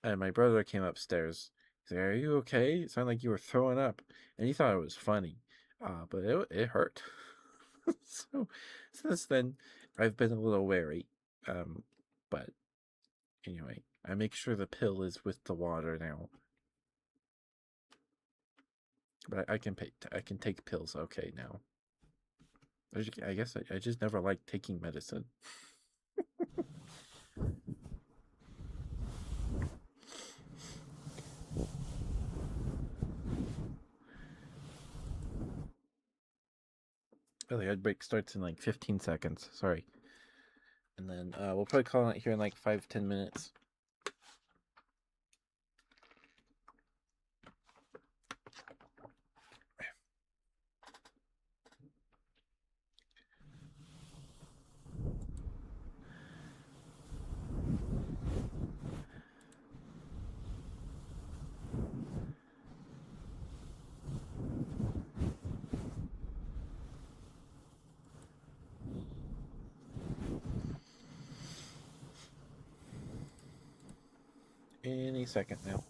And my brother came upstairs. He's like, "Are you okay? It sounded like you were throwing up." And he thought it was funny, but it hurt. So since then, I've been a little wary. But anyway, I make sure the pill is with the water now. But I can take pills okay now. I guess I just never liked taking medicine. Oh, the ad break starts in like 15 seconds. Sorry. And then we'll probably call it here in like 5-10 minutes. any second now.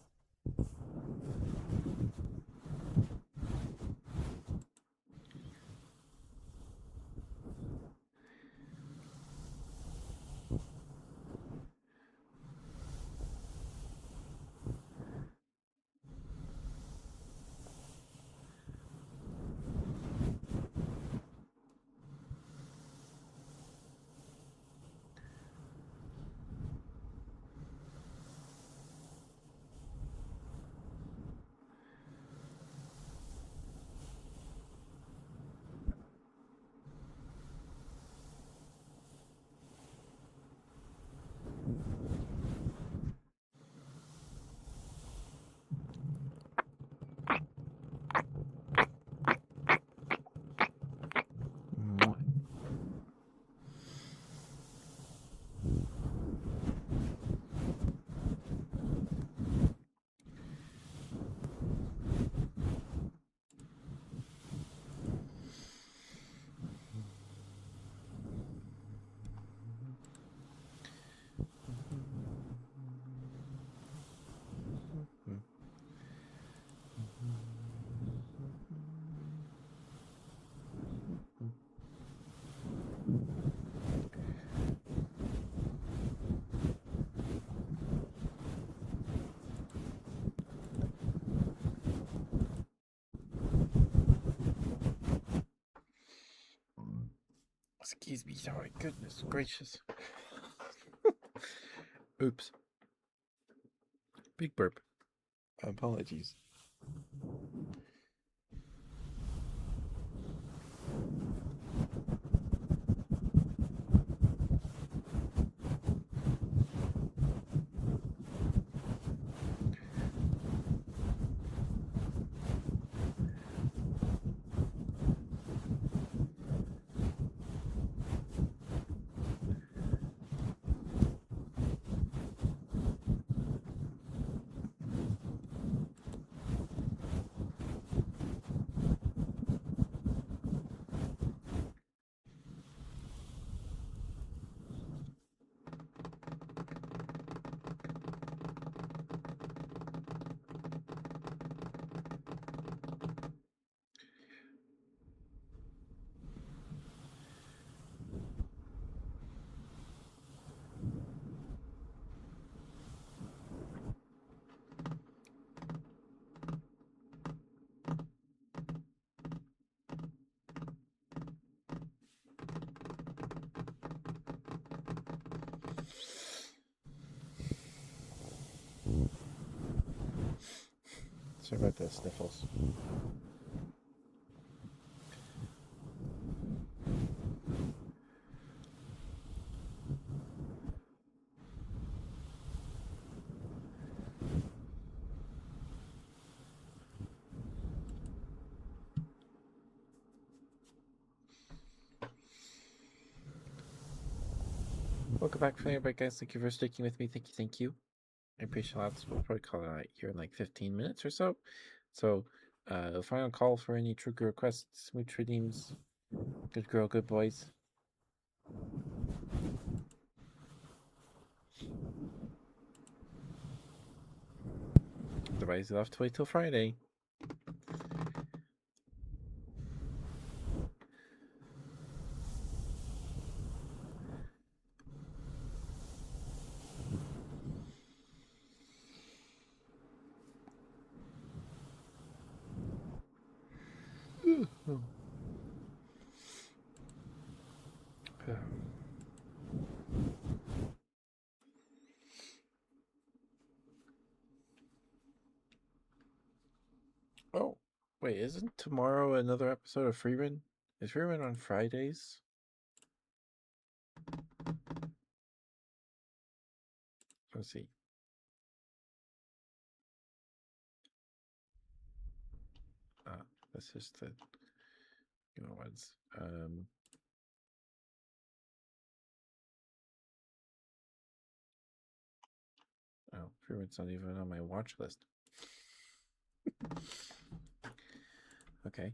Excuse me, sorry. Goodness gracious. Oops. Big burp. Apologies. Sorry about the sniffles. Welcome back from everybody, guys. Thank you for sticking with me. Thank you, thank you. I appreciate a lot. We'll probably call it out here in like 15 minutes or so. So, final call for any trigger requests, smooch redeems. Good girl, good boys. Otherwise, you'll have to wait till Friday. Oh, wait, isn't tomorrow another episode of Freeman? Is Freeman on Fridays? Let's see. That's just the ones. Oh, Freeman's not even on my watch list. Okay.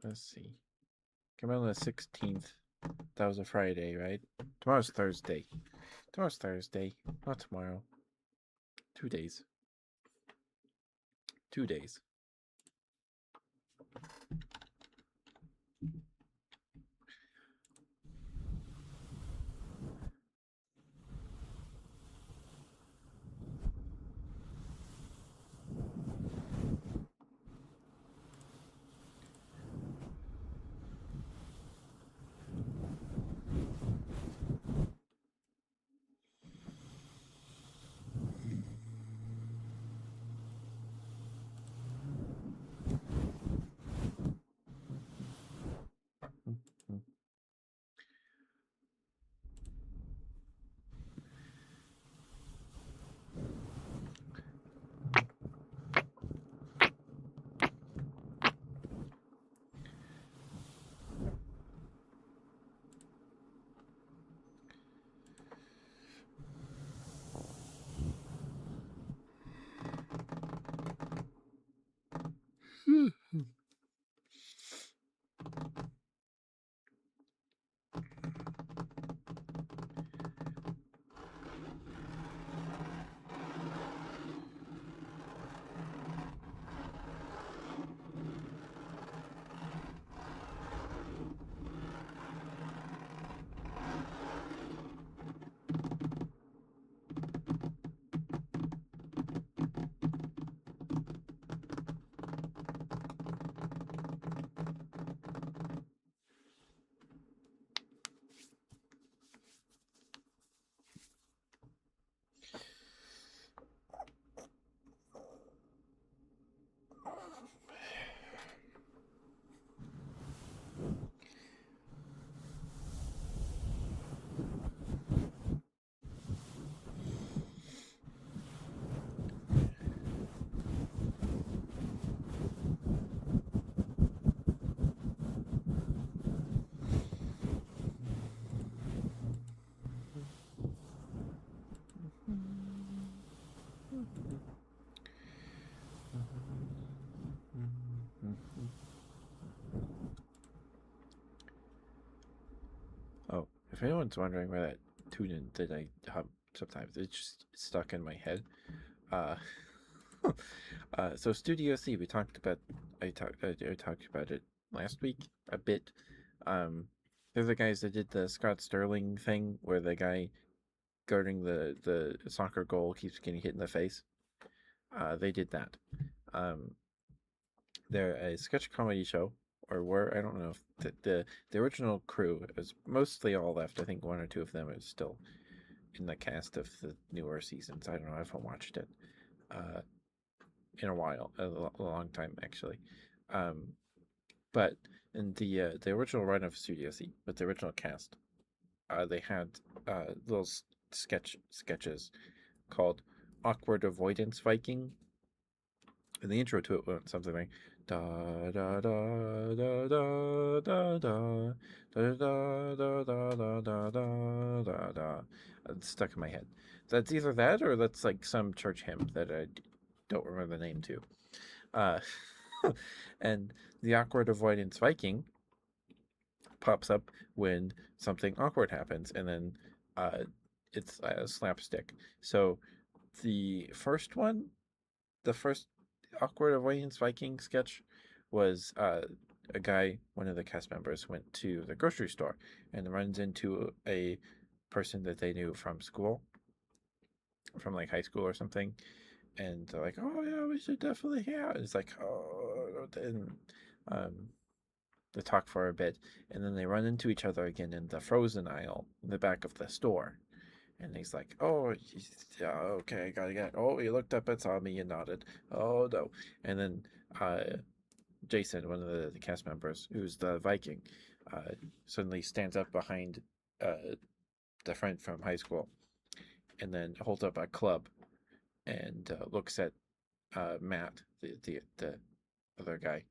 Let's see. Came out on the 16th. That was a Friday, right? Tomorrow's Thursday. Tomorrow's Thursday, not tomorrow. 2 days. 2 days. Oh, if anyone's wondering where that tune in that I hum sometimes, it's just stuck in my head. Uh, so Studio C, we talked about. I talked about it last week a bit. Um, they're the guys that did the Scott Sterling thing, where the guy guarding the soccer goal keeps getting hit in the face. They did that. Um, they're a sketch comedy show, or were, I don't know if the original crew is mostly all left. I think one or two of them is still in the cast of the newer seasons. I don't know. I haven't watched it uh, in a while, a long time actually. Um, but in the original run of Studio C, with the original cast, they had little sketches called "Awkward Avoidance Viking," and the intro to it went something like da da da da da da da da da da da da da da da. It's stuck in my head. That's either that or that's like some church hymn that I don't remember the name to. Uh, and the awkward avoidance Viking pops up when something awkward happens, and then uh, it's a slapstick. So the first one, the first awkward avoidance Viking sketch was a guy, one of the cast members, went to the grocery store and runs into a person that they knew from school, from like high school or something, and they're like, "Oh yeah, we should definitely hang out." It's like, "Oh," and um, they talk for a bit, and then they run into each other again in the frozen aisle in the back of the store. And he's like, "Oh, yeah, okay, gotta get." Oh, he looked up and saw me and nodded. Oh no! And then Jason, one of the cast members, who's the Viking, suddenly stands up behind the friend from high school, and then holds up a club and looks at Matt, the other guy,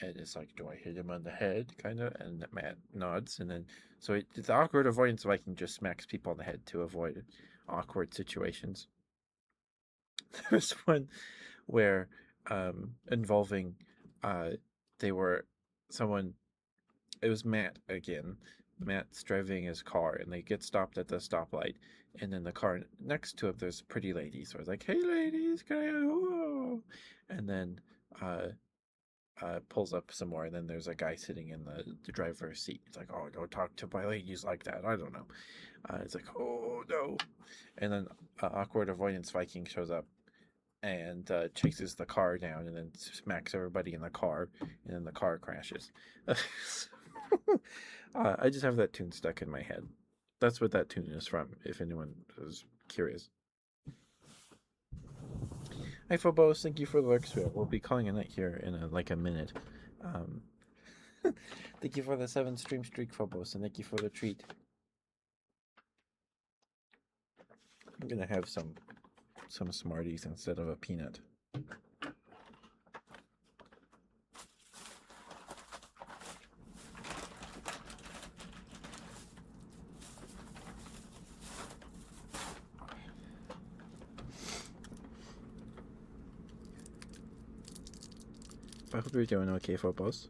and it's like, "Do I hit him on the head?" Kind of, and Matt nods, and then it's awkward avoidance Viking just smacks people on the head to avoid awkward situations. There's one where involving they were someone it was Matt again. Matt's driving his car, and they get stopped at the stoplight. And then the car next to him, there's a pretty lady. So I was like, "Hey, ladies, can I?" Whoa? And then uh, pulls up some more, and then there's a guy sitting in the driver's seat. It's like, "Oh, don't talk to my ladies like that." I don't know. It's like, "Oh no!" And then awkward avoidance Viking shows up and chases the car down, and then smacks everybody in the car, and then the car crashes. I just have that tune stuck in my head. That's what that tune is from, if anyone is curious. Hi, Phobos. Thank you for the lurks. We'll be calling a night here in like a minute. Um, thank you for the 7 stream streak, Phobos, and thank you for the treat. I'm gonna have some Smarties instead of a peanut. I hope you're doing okay, Phobos.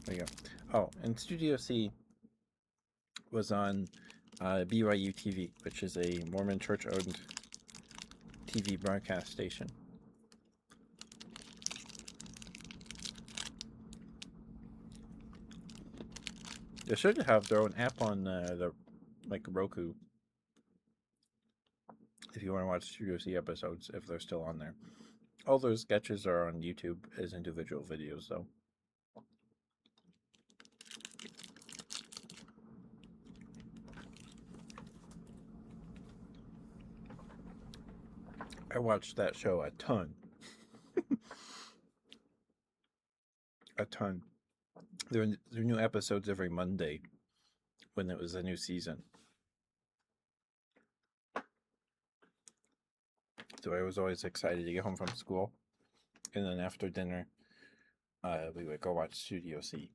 There you go. Oh, and Studio C was on BYU TV, which is a Mormon church-owned TV broadcast station. They should have their own app on the Roku. If you want to watch Studio C episodes, if they're still on there. All those sketches are on YouTube as individual videos, though. I watched that show a ton. A ton. There are new episodes every Monday when it was a new season. So I was always excited to get home from school. And then after dinner, we would go watch Studio C.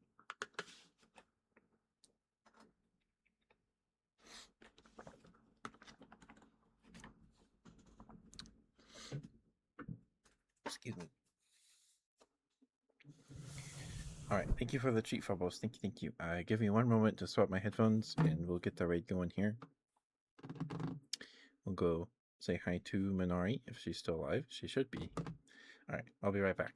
Excuse me. All right, thank you for the treat, Phobos. Thank you. Give me one moment to swap my headphones, and we'll get the raid going here. We'll go say hi to Minari if she's still alive. She should be. All right, I'll be right back.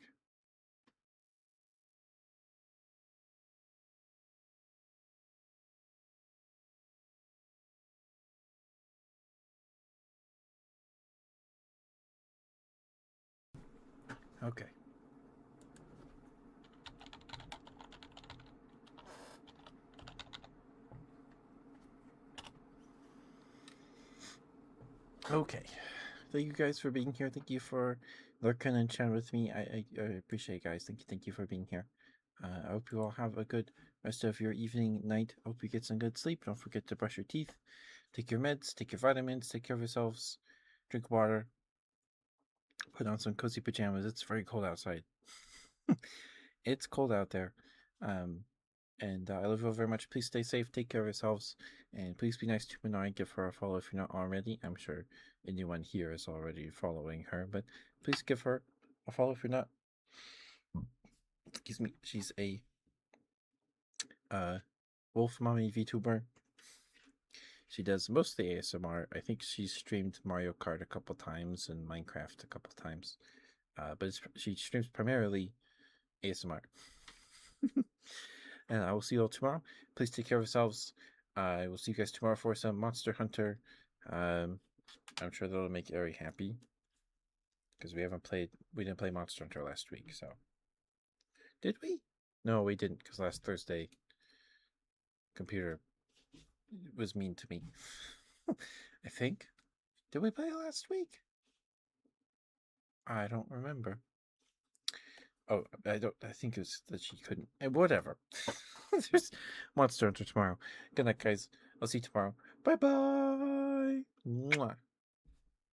Okay. Okay. Thank you guys for being here. Thank you for lurking and chatting with me. I appreciate it, guys. Thank you for being here. I hope you all have a good rest of your evening, night. Hope you get some good sleep. Don't forget to brush your teeth, take your meds, take your vitamins, take care of yourselves, drink water, put on some cozy pajamas. It's very cold outside. It's cold out there. And I love you all very much. Please stay safe, take care of yourselves, and please be nice to Minari. Give her a follow if you're not already. I'm sure anyone here is already following her, but please give her a follow if you're not. Excuse me. She's a wolf mommy VTuber. She does mostly ASMR. I think she's streamed Mario Kart a couple times and Minecraft a couple times, but she streams primarily ASMR. And I will see you all tomorrow. Please take care of yourselves. I will see you guys tomorrow for some Monster Hunter. I'm sure that'll make you very happy because we didn't play Monster Hunter last week. So, did we? No, we didn't because last Thursday, computer was mean to me. I think. Did we play last week? I don't remember. Oh, I think it was that she couldn't. Whatever. There's Monster Hunter tomorrow. Good night, guys. I'll see you tomorrow. Bye bye.